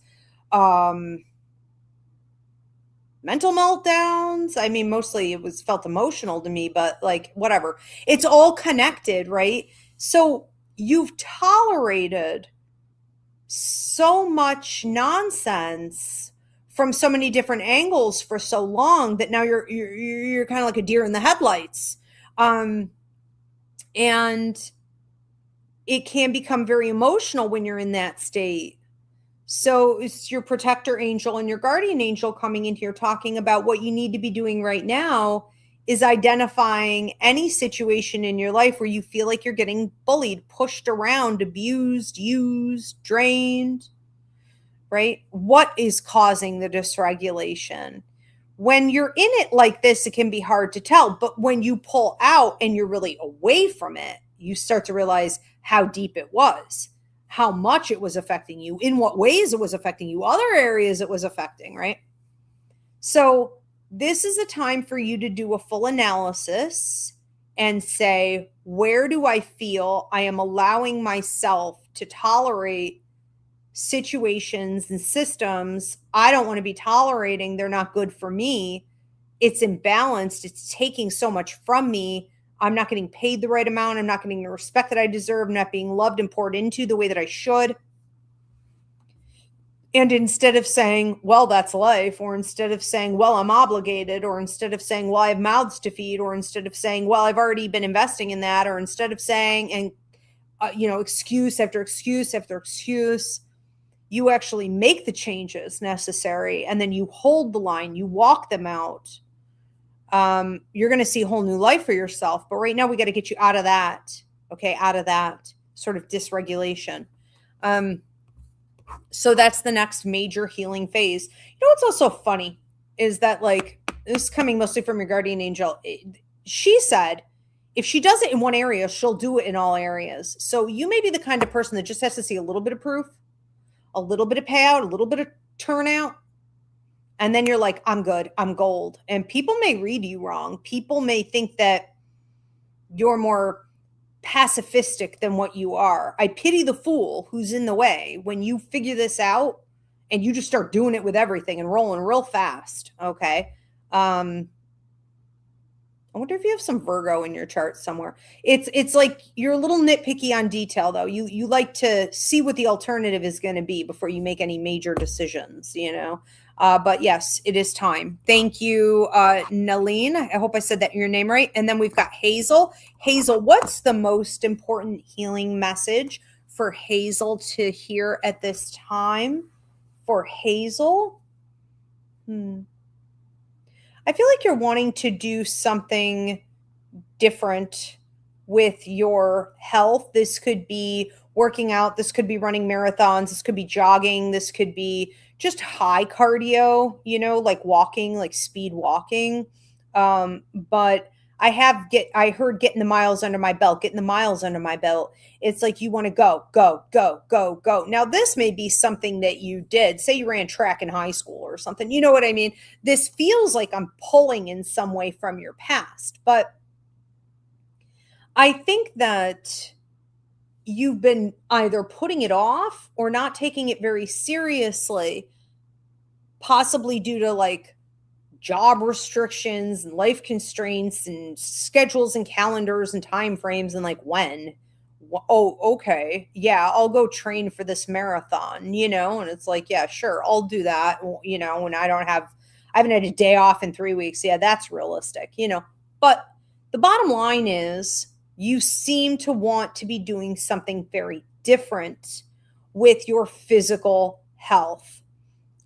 mental meltdowns. I mean, mostly it was felt emotional to me, but like whatever. It's all connected, right? So you've tolerated so much nonsense from so many different angles for so long that now you're kind of like a deer in the headlights. And it can become very emotional when you're in that state. So it's your protector angel and your guardian angel coming in here talking about what you need to be doing right now is identifying any situation in your life where you feel like you're getting bullied, pushed around, abused, used, drained, right? What is causing the dysregulation? When you're in it like this, it can be hard to tell, but when you pull out and you're really away from it, you start to realize how deep it was, how much it was affecting you, in what ways it was affecting you, other areas it was affecting, right? So this is a time for you to do a full analysis and say, where do I feel I am allowing myself to tolerate situations and systems I don't want to be tolerating? They're not good for me. It's imbalanced. It's taking so much from me. I'm not getting paid the right amount. I'm not getting the respect that I deserve. I'm not being loved and poured into the way that I should. And instead of saying, well, that's life, or instead of saying, well, I'm obligated, or instead of saying, well, I have mouths to feed, or instead of saying, well, I've already been investing in that, or instead of saying, and excuse after excuse after excuse, you actually make the changes necessary, and then you hold the line, you walk them out. You're going to see a whole new life for yourself. But right now we got to get you out of that. Okay. Out of that sort of dysregulation. So that's the next major healing phase. You know, what's also funny is that, like, this is coming mostly from your guardian angel. She said, if she does it in one area, she'll do it in all areas. So you may be the kind of person that just has to see a little bit of proof, a little bit of payout, a little bit of turnout. And then you're like, I'm good, I'm gold. And people may read you wrong. People may think that you're more pacifistic than what you are. I pity the fool who's in the way when you figure this out and you just start doing it with everything and rolling real fast. Okay. I wonder if you have some Virgo in your chart somewhere. It's like you're a little nitpicky on detail, though. You like to see what the alternative is going to be before you make any major decisions, But yes, it is time. Thank you, Naleen. I hope I said that your name right. And then we've got Hazel. Hazel, what's the most important healing message for Hazel to hear at this time? For Hazel? I feel like you're wanting to do something different with your health. This could be working out. This could be running marathons. This could be jogging. This could be just high cardio, like walking, like speed walking. But I heard getting the miles under my belt, It's like you want to go, go, go, go, go. Now, this may be something that you did. Say you ran track in high school or something. You know what I mean? This feels like I'm pulling in some way from your past. But I think that you've been either putting it off or not taking it very seriously, possibly due to like job restrictions and life constraints and schedules and calendars and time frames and like when. Oh, okay. Yeah, I'll go train for this marathon, and it's like, yeah, sure, I'll do that, when I haven't had a day off in 3 weeks. Yeah, that's realistic, But the bottom line is you seem to want to be doing something very different with your physical health.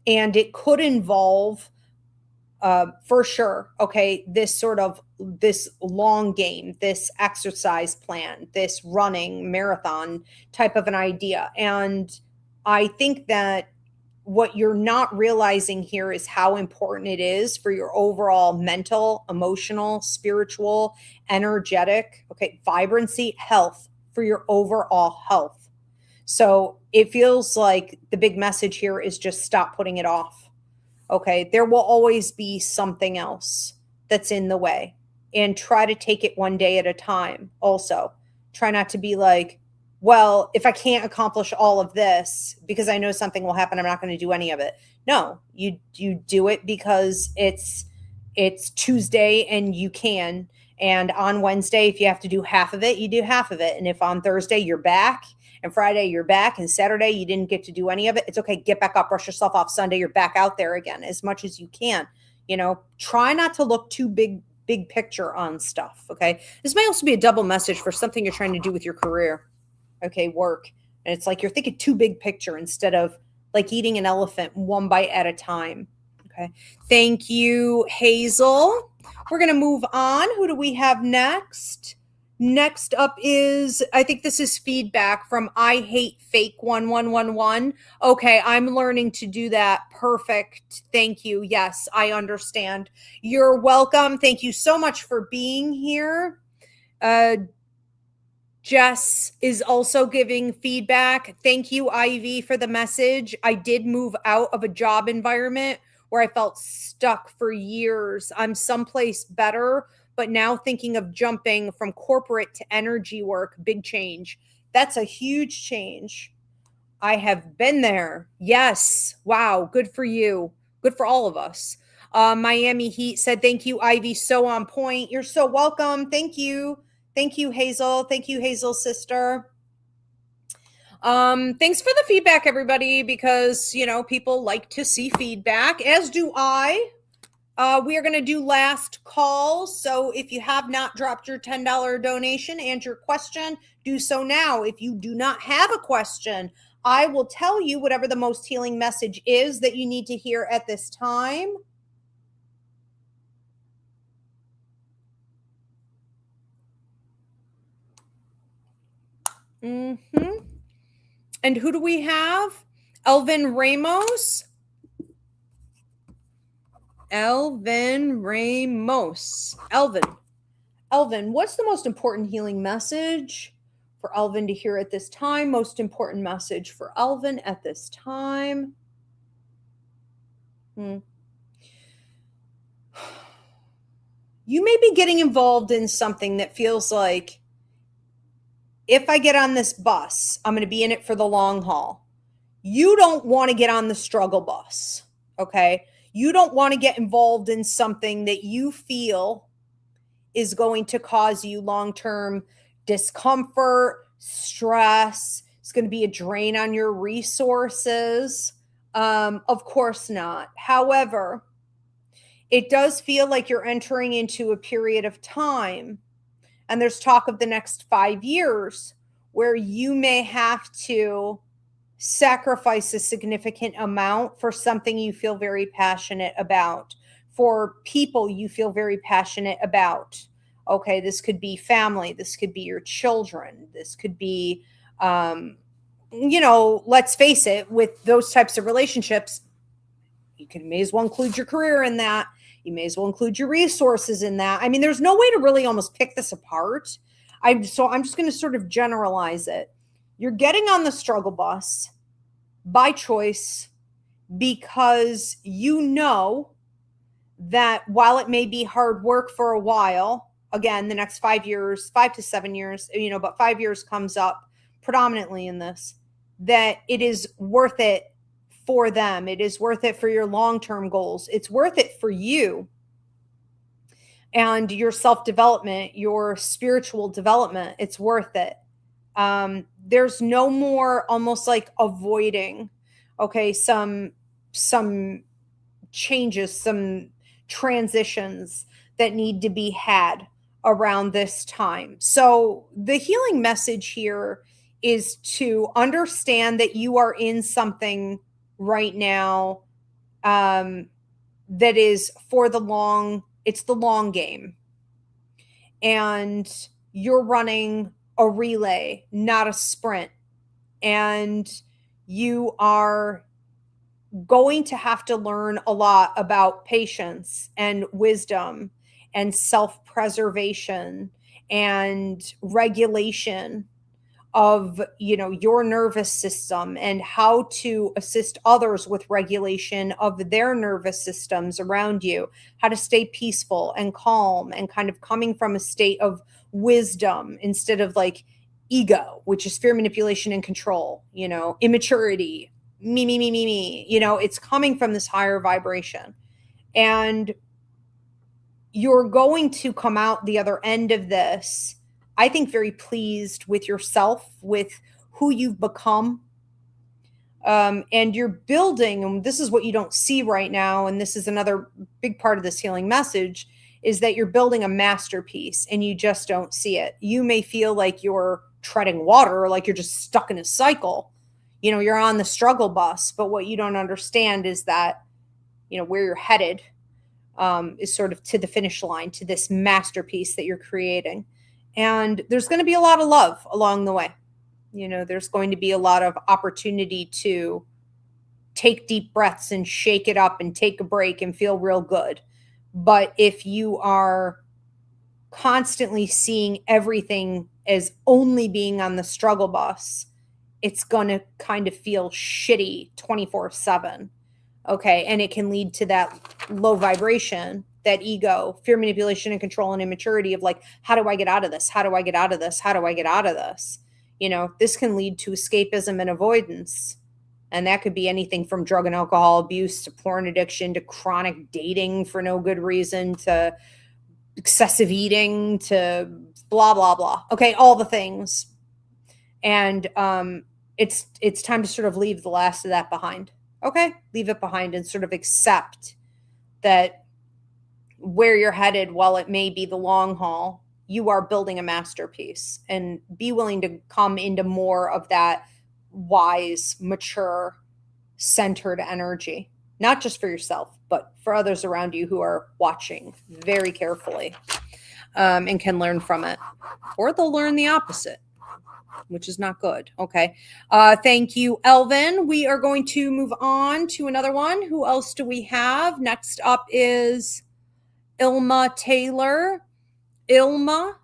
And it could involve, for sure, okay, this long game, this exercise plan, this running marathon type of an idea. And I think that what you're not realizing here is how important it is for your overall mental, emotional, spiritual, energetic, vibrancy, health, for your overall health. So it feels like the big message here is just stop putting it off. Okay, there will always be something else that's in the way, and try to take it one day at a time. Also, try not to be like, well, if I can't accomplish all of this because I know something will happen, I'm not going to do any of it. No, you do it because it's Tuesday and you can. And on Wednesday, if you have to do half of it, you do half of it. And if on Thursday you're back, and Friday you're back, and Saturday you didn't get to do any of it, it's okay. Get back up, brush yourself off. Sunday you're back out there again as much as you can. Try not to look too big picture on stuff. Okay. This may also be a double message for something you're trying to do with your career. Okay. Work. And it's like you're thinking too big picture instead of like eating an elephant one bite at a time. Okay. Thank you, Hazel. We're going to move on. Who do we have next? Next up is, I think this is feedback from I Hate Fake 1111. Okay, I'm learning to do that. Perfect. Thank you. Yes, I understand. You're welcome. Thank you so much for being here. Jess is also giving feedback. Thank you, Ivy, for the message. I did move out of a job environment where I felt stuck for years. I'm someplace better, but now thinking of jumping from corporate to energy work, big change. That's a huge change. I have been there. Yes. Wow. Good for you. Good for all of us. Miami Heat said, thank you, Ivy. So on point. You're so welcome. Thank you. Thank you, Hazel. Thank you, Hazel's sister. Thanks for the feedback, everybody, because, you know, people like to see feedback, as do I. We are going to do last call. So if you have not dropped your $10 donation and your question, do so now. If you do not have a question, I will tell you whatever the most healing message is that you need to hear at this time. And who do we have? Elvin Ramos. Elvin Ramos. Elvin, what's the most important healing message for Elvin to hear at this time? Most important message for Elvin at this time. You may be getting involved in something that feels like, if I get on this bus, I'm going to be in it for the long haul. You don't want to get on the struggle bus, okay? You don't want to get involved in something that you feel is going to cause you long-term discomfort, stress. It's going to be a drain on your resources. Of course not. However, it does feel like you're entering into a period of time, and there's talk of the next 5 years where you may have to sacrifice a significant amount for something you feel very passionate about, for people you feel very passionate about. Okay, this could be family, this could be your children, this could be, let's face it, with those types of relationships, may as well include your career in that. You may as well include your resources in that. I mean, there's no way to really almost pick this apart. I'm just going to sort of generalize it. You're getting on the struggle bus by choice because you know that while it may be hard work for a while, again, the next 5 years, 5 to 7 years, but 5 years comes up predominantly in this, that it is worth it for them. It is worth it for your long-term goals. It's worth it for you and your self-development, your spiritual development. It's worth it. There's no more almost like avoiding, okay, some changes, some transitions that need to be had around this time. So the healing message here is to understand that you are in something right now that is for the long, it's the long game. And you're running a relay, not a sprint. And you are going to have to learn a lot about patience and wisdom and self-preservation and regulation of, your nervous system, and how to assist others with regulation of their nervous systems around you, how to stay peaceful and calm and kind of coming from a state of wisdom instead of like ego, which is fear, manipulation, and control, immaturity, me. It's coming from this higher vibration. And you're going to come out the other end of this, I think, very pleased with yourself, with who you've become. And you're building, and this is what you don't see right now, and this is another big part of this healing message, is that you're building a masterpiece and you just don't see it. You may feel like you're treading water, or like you're just stuck in a cycle. You're on the struggle bus, but what you don't understand is that, where you're headed is sort of to the finish line, to this masterpiece that you're creating. And there's going to be a lot of love along the way. There's going to be a lot of opportunity to take deep breaths and shake it up and take a break and feel real good. But if you are constantly seeing everything as only being on the struggle bus, it's going to kind of feel shitty 24/7. Okay. And it can lead to that low vibration, that ego, fear, manipulation, and control, and immaturity of like, how do I get out of this? How do I get out of this? How do I get out of this? This can lead to escapism and avoidance. And that could be anything from drug and alcohol abuse to porn addiction to chronic dating for no good reason to excessive eating to blah, blah, blah. Okay. All the things. And it's time to sort of leave the last of that behind. Okay. Leave it behind and sort of accept that where you're headed, while it may be the long haul, you are building a masterpiece, and be willing to come into more of that wise, mature, centered energy, not just for yourself, but for others around you who are watching very carefully and can learn from it, or they'll learn the opposite, which is not good. Okay. Thank you, Elvin. We are going to move on to another one. Who else do we have? Next up is Ilma Taylor. Ilma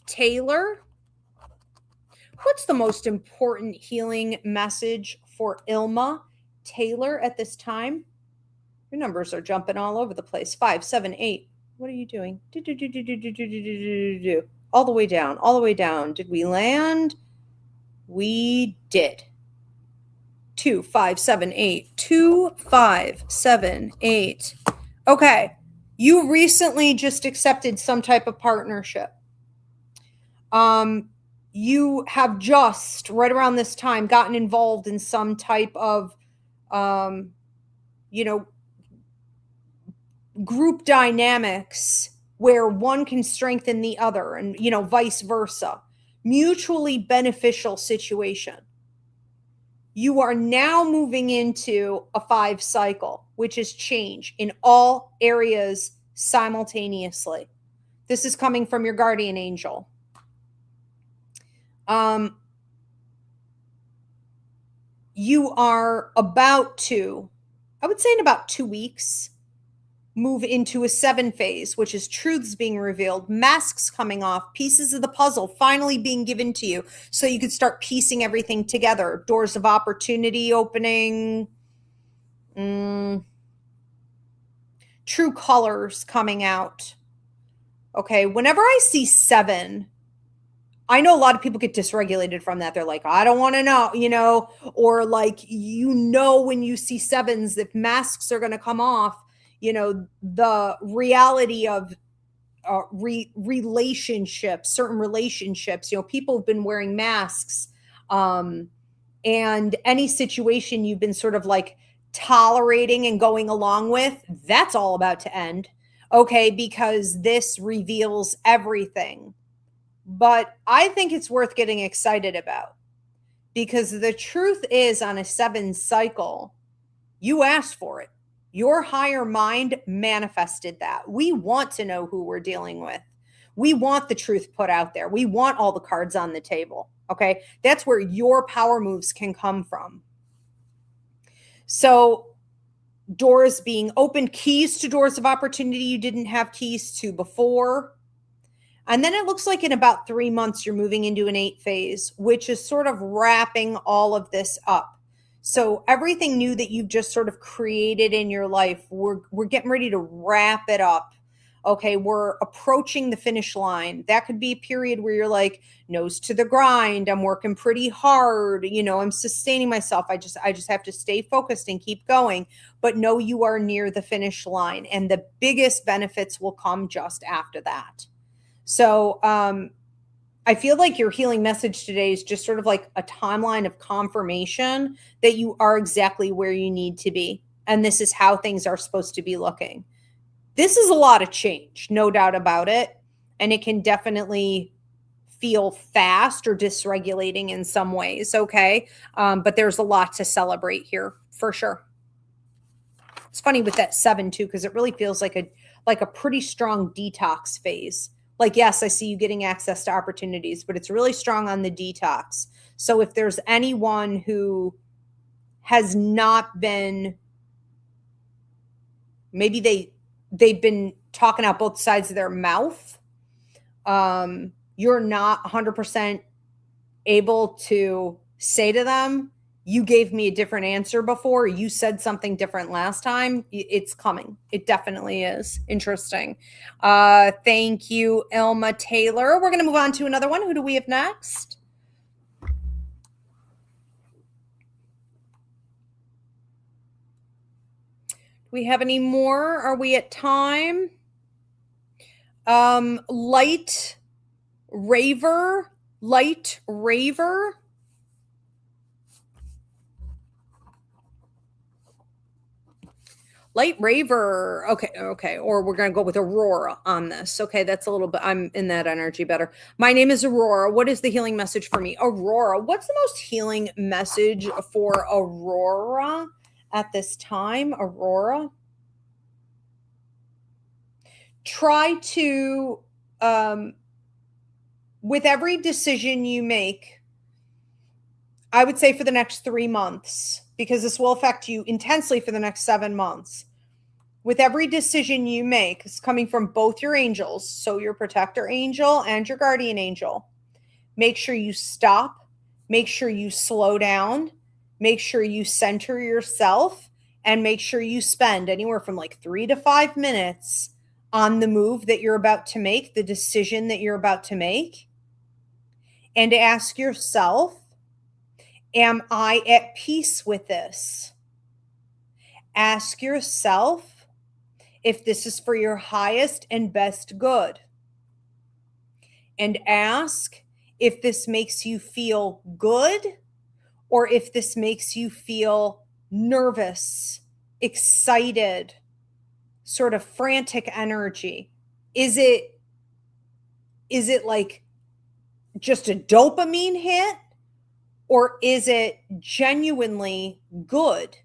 Taylor. What's the most important healing message for Ilma Taylor at this time? Your numbers are jumping all over the place. 5, 7, 8. What are you doing? All the way down, all the way down. Did we land? We did. 2, 5, 7, 8. 2, 5, 7, 8. Okay. You recently just accepted some type of partnership. You have just right around this time gotten involved in some type of, group dynamics where one can strengthen the other and, vice versa. Mutually beneficial situation. You are now moving into a 5 cycle, which is change in all areas simultaneously. This is coming from your guardian angel. You are about to, I would say in about 2 weeks, move into a 7 phase, which is truths being revealed, masks coming off, pieces of the puzzle finally being given to you so you could start piecing everything together. Doors of opportunity opening, true colors coming out. Okay, whenever I see 7, I know a lot of people get dysregulated from that. They're like, I don't want to know, or like, when you see 7s, if masks are going to come off, the reality of relationships, certain relationships, people have been wearing masks, and any situation you've been sort of like tolerating and going along with, that's all about to end. Okay, because this reveals everything. But I think it's worth getting excited about, because the truth is, on a 7 cycle, you asked for it. Your higher mind manifested that. We want to know who we're dealing with. We want the truth put out there. We want all the cards on the table. Okay. That's where your power moves can come from. So doors being opened, keys to doors of opportunity you didn't have keys to before. And then it looks like in about 3 months, you're moving into an 8 phase, which is sort of wrapping all of this up. So everything new that you've just sort of created in your life, we're getting ready to wrap it up. Okay, we're approaching the finish line. That could be a period where you're like, nose to the grind. I'm working pretty hard. I'm sustaining myself. I just have to stay focused and keep going. But know you are near the finish line, and the biggest benefits will come just after that. So I feel like your healing message today is just sort of like a timeline of confirmation that you are exactly where you need to be. And this is how things are supposed to be looking. This is a lot of change, no doubt about it. And it can definitely feel fast or dysregulating in some ways. Okay. But there's a lot to celebrate here for sure. It's funny with that 7 too, because it really feels like a pretty strong detox phase. Like, yes, I see you getting access to opportunities, but it's really strong on the detox. So if there's anyone who has not been, maybe they've been talking out both sides of their mouth, you're not 100% able to say to them, you gave me a different answer before, you said something different last time. It's coming. It definitely is. Interesting. Thank you, Ilma Taylor. We're going to move on to another one. Who do we have next? Do we have any more? Are we at time? Light Raver. Light Raver. Okay. Or we're going to go with Aurora on this. Okay, that's a little bit, I'm in that energy better. My name is Aurora. What is the healing message for me? Aurora, what's the most healing message for Aurora at this time? Aurora? Try to, with every decision you make, I would say for the next 3 months, because this will affect you intensely for the next 7 months. With every decision you make, it's coming from both your angels, so your protector angel and your guardian angel. Make sure you stop, make sure you slow down, make sure you center yourself, and make sure you spend anywhere from like 3 to 5 minutes on the move that you're about to make, the decision that you're about to make, and to ask yourself, am I at peace with this? Ask yourself if this is for your highest and best good. And ask if this makes you feel good or if this makes you feel nervous, excited, sort of frantic energy. Is it like just a dopamine hit? Or is it genuinely good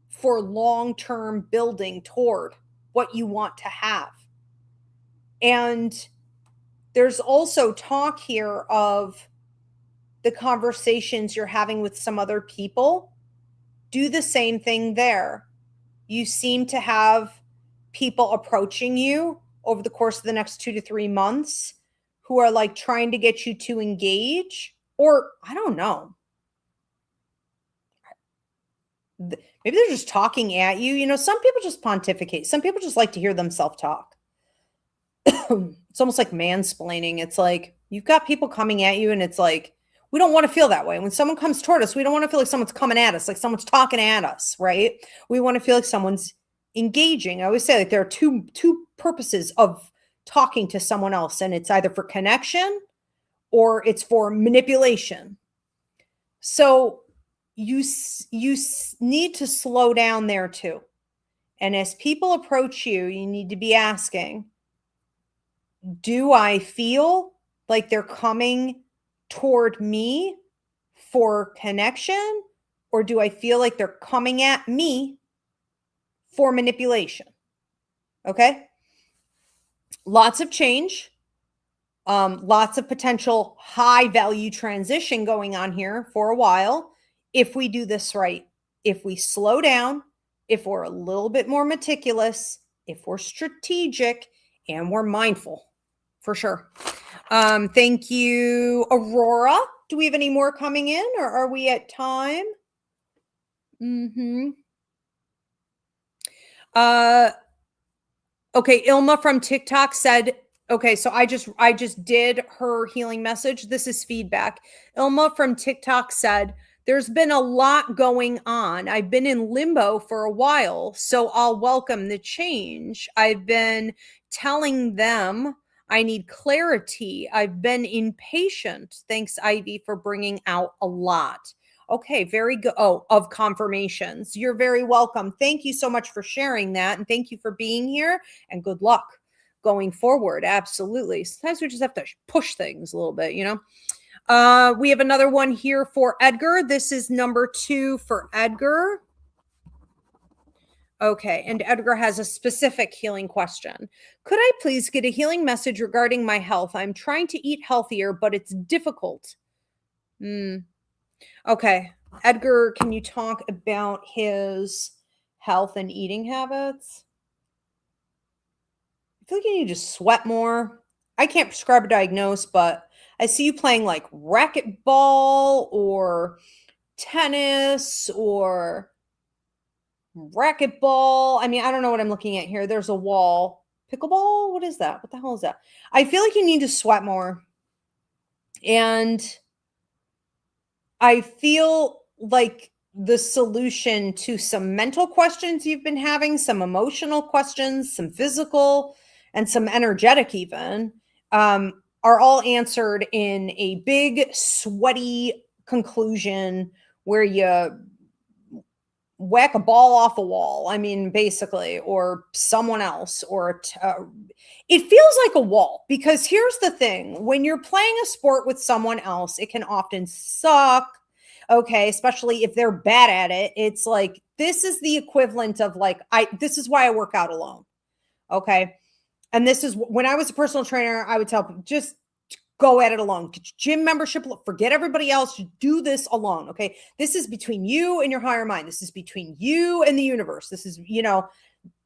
for long-term building toward what you want to have? And there's also talk here of the conversations you're having with some other people. Do the same thing there. You seem to have people approaching you over the course of the next 2 to 3 months who are like trying to get you to engage, or I don't know. Maybe they're just talking at you. You know, some people just pontificate. Some people just like to hear themselves talk. It's almost like mansplaining. It's like you've got people coming at you and it's like, we don't want to feel that way. When someone comes toward us, we don't want to feel like someone's coming at us, like someone's talking at us, right? We want to feel like someone's engaging. I always say like there are two purposes of talking to someone else, and it's either for connection or it's for manipulation. So you need to slow down there too. And as people approach you, you need to be asking, do I feel like they're coming toward me for connection, or do I feel like they're coming at me for manipulation? Okay. Lots of change, lots of potential high value transition going on here for a while. If we do this right, if we slow down, if we're a little bit more meticulous, if we're strategic and we're mindful, for sure. Thank you, Aurora. Do we have any more coming in, or are we at time? Okay, Ilma from TikTok said, okay, so I just did her healing message. This is feedback. Ilma from TikTok said, there's been a lot going on. I've been in limbo for a while, so I'll welcome the change. I've been telling them I need clarity. I've been impatient. Thanks, Ivy, for bringing out a lot. Okay, very good. Oh, of confirmations. You're very welcome. Thank you so much for sharing that. And thank you for being here, and good luck. going forward. Absolutely. Sometimes we just have to push things a little bit, you know? We have another one here for Edgar. This is number 2 for Edgar. Okay, and Edgar has a specific healing question. Could I please get a healing message regarding my health? I'm trying to eat healthier, but it's difficult. Okay, Edgar, can you talk about his health and eating habits? I feel like you need to sweat more. I can't prescribe or diagnose, but I see you playing like racquetball or tennis or racquetball. I mean, I don't know what I'm looking at here. There's a wall. Pickleball? What is that? What the hell is that? I feel like you need to sweat more. And I feel like the solution to some mental questions you've been having, some emotional questions, some physical, and some energetic even, are all answered in a big, sweaty conclusion where you whack a ball off a wall. I mean, basically, or someone else, or it feels like a wall, because here's the thing. When you're playing a sport with someone else, it can often suck. Okay. Especially if they're bad at it. It's like, this is the equivalent of like, this is why I work out alone. Okay. And this is when I was a personal trainer, I would tell people, just go at it alone. Get your gym membership. Forget everybody else. Do this alone. Okay. This is between you and your higher mind. This is between you and the universe. This is, you know,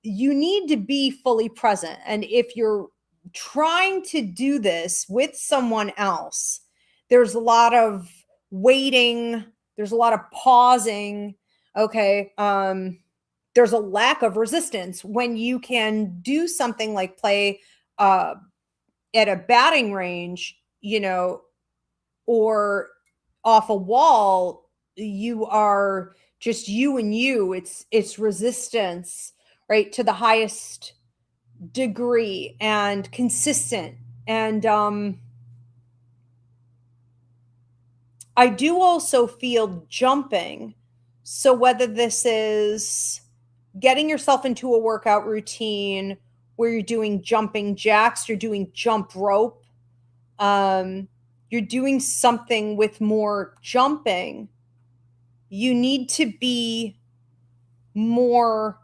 you need to be fully present. And if you're trying to do this with someone else, there's a lot of waiting. There's a lot of pausing. Okay. There's a lack of resistance when you can do something like play, at a batting range, you know, or off a wall. You are just you and you. It's resistance, right, to the highest degree and consistent. And I do also feel jumping. So whether this is getting yourself into a workout routine where you're doing jumping jacks, you're doing jump rope, you're doing something with more jumping, you need to be more,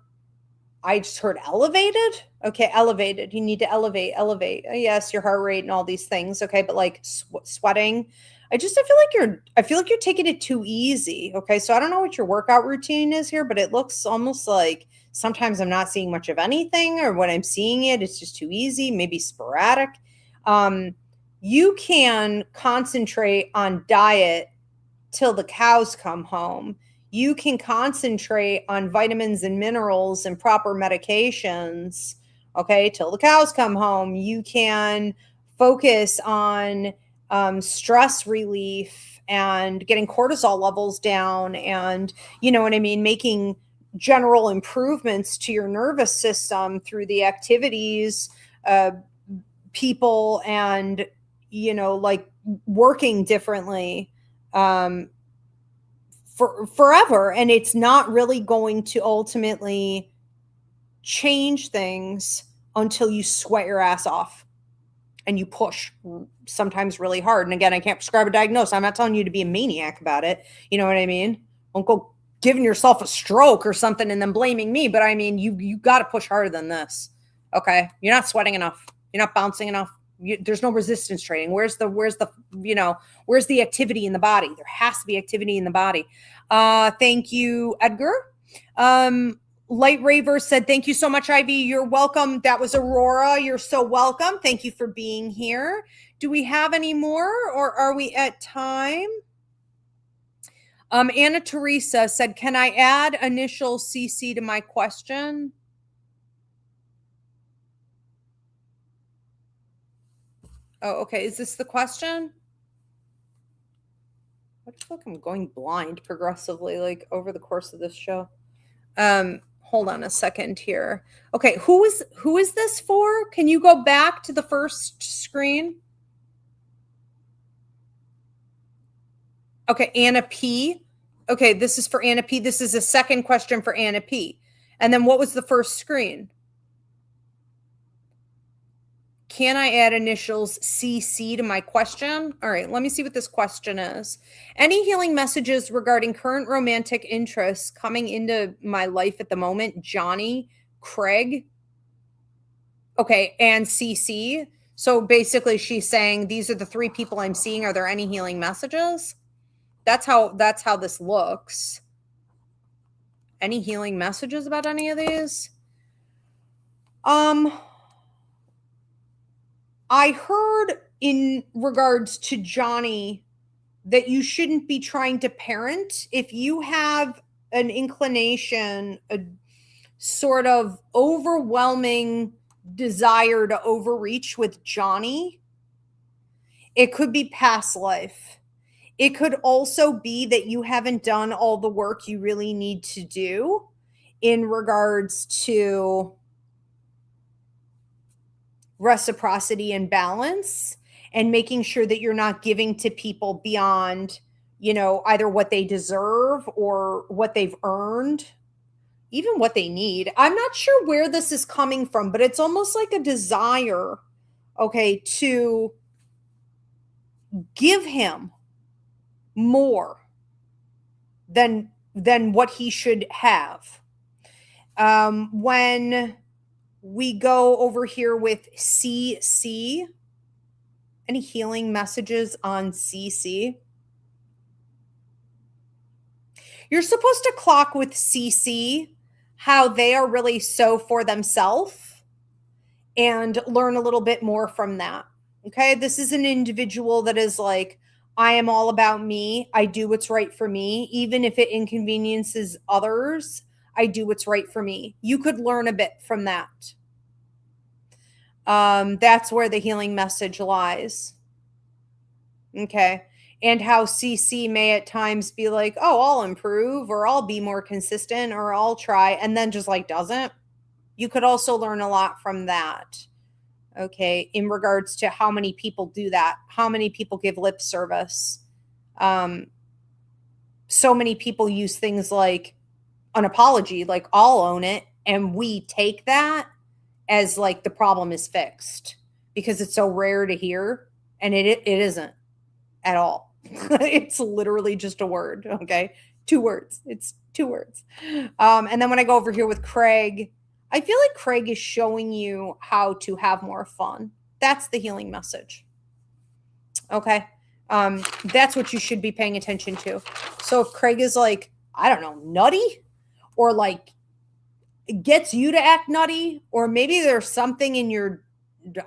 I just heard elevated. Okay, elevated. You need to elevate. Yes, your heart rate and all these things. Okay, but like sweating, I feel like you're taking it too easy. Okay, so I don't know what your workout routine is here, but it looks almost like sometimes I'm not seeing much of anything, or when I'm seeing it, it's just too easy, maybe sporadic. You can concentrate on diet till the cows come home. You can concentrate on vitamins and minerals and proper medications, okay, till the cows come home. You can focus on stress relief and getting cortisol levels down, and, you know what I mean, making general improvements to your nervous system through the activities, people, and, you know, like working differently for forever. And it's not really going to ultimately change things until you sweat your ass off and you push, sometimes really hard. And again, I can't prescribe or diagnose. I'm not telling you to be a maniac about it. You know what I mean? Don't go giving yourself a stroke or something and then blaming me. But I mean, you got to push harder than this. Okay. You're not sweating enough. You're not bouncing enough. There's no resistance training. Where's the activity in the body? There has to be activity in the body. Thank you, Edgar. Light Raver said, thank you so much, Ivy. You're welcome. That was Aurora. You're so welcome. Thank you for being here. Do we have any more, or are we at time? Anna Teresa said, can I add initial CC to my question? Oh, okay. Is this the question? I feel like I'm going blind progressively, like over the course of this show. Hold on a second here. Okay, who is this for? Can you go back to the first screen? Okay, Anna P. Okay, this is for Anna P. This is a second question for Anna P. And then what was the first screen? Can I add initials CC to my question? All right, let me see what this question is. Any healing messages regarding current romantic interests coming into my life at the moment? Johnny, Craig, okay, and CC. So basically she's saying these are the three people I'm seeing. Are there any healing messages? That's how this looks. Any healing messages about any of these? I heard in regards to Johnny that you shouldn't be trying to parent. If you have an inclination, a sort of overwhelming desire to overreach with Johnny, it could be past life. It could also be that you haven't done all the work you really need to do in regards to reciprocity and balance, and making sure that you're not giving to people beyond, either what they deserve or what they've earned, even what they need. I'm not sure where this is coming from, but it's almost like a desire, okay, to give him more than what he should have. When we go over here with CC, any healing messages on CC? You're supposed to clock with CC how they are really so for themselves and learn a little bit more from that. Okay, this is an individual that is like, I am all about me. I do what's right for me. Even if it inconveniences others, I do what's right for me. You could learn a bit from that. That's where the healing message lies. Okay. And how CC may at times be like, oh, I'll improve, or I'll be more consistent, or I'll try, and then just like doesn't. You could also learn a lot from that. Okay. In regards to how many people do that, how many people give lip service. So many people use things like an apology, like I'll own it. And we take that as like the problem is fixed because it's so rare to hear. And it isn't at all. It's literally just a word. Okay. 2 words. It's 2 words. And then when I go over here with Craig, I feel like Craig is showing you how to have more fun. That's the healing message. Okay. That's what you should be paying attention to. So if Craig is like, I don't know, nutty, or like gets you to act nutty, or maybe there's something in your,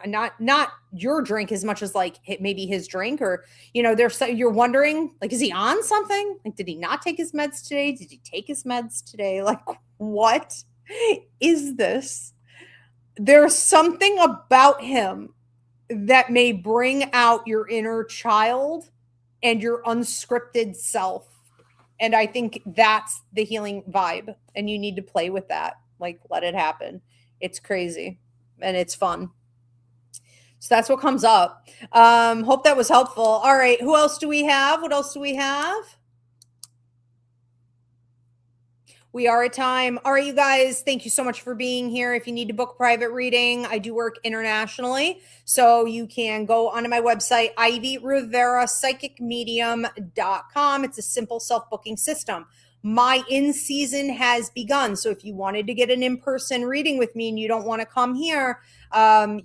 not your drink as much as like maybe his drink, or, there's, you're wondering, like, is he on something? Like, did he not take his meds today? Did he take his meds today? Like, what is this? There's something about him that may bring out your inner child and your unscripted self. And I think that's the healing vibe. And you need to play with that. Like, let it happen. It's crazy and it's fun. So that's what comes up. Hope that was helpful. All right. Who else do we have? What else do we have? We are at time. All right, you guys, thank you so much for being here. If you need to book a private reading, I do work internationally. So you can go onto my website, Ivy Rivera, psychicmedium.com. It's a simple self-booking system. My in-season has begun. So if you wanted to get an in-person reading with me and you don't want to come here,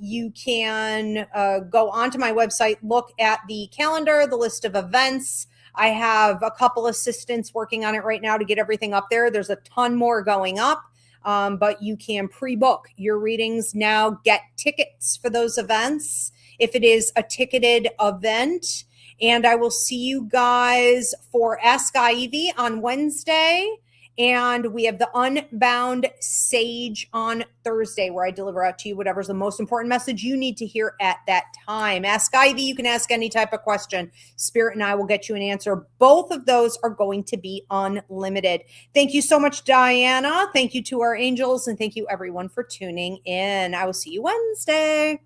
you can go onto my website, look at the calendar, the list of events. I have a couple assistants working on it right now to get everything up there. There's a ton more going up, but you can pre-book your readings now. Get tickets for those events if it is a ticketed event. And I will see you guys for Ask Ivy on Wednesday. And we have the Unbound Sage on Thursday, where I deliver out to you whatever's the most important message you need to hear at that time. Ask Ivy. You can ask any type of question. Spirit and I will get you an answer. Both of those are going to be unlimited. Thank you so much, Diana. Thank you to our angels. And thank you, everyone, for tuning in. I will see you Wednesday.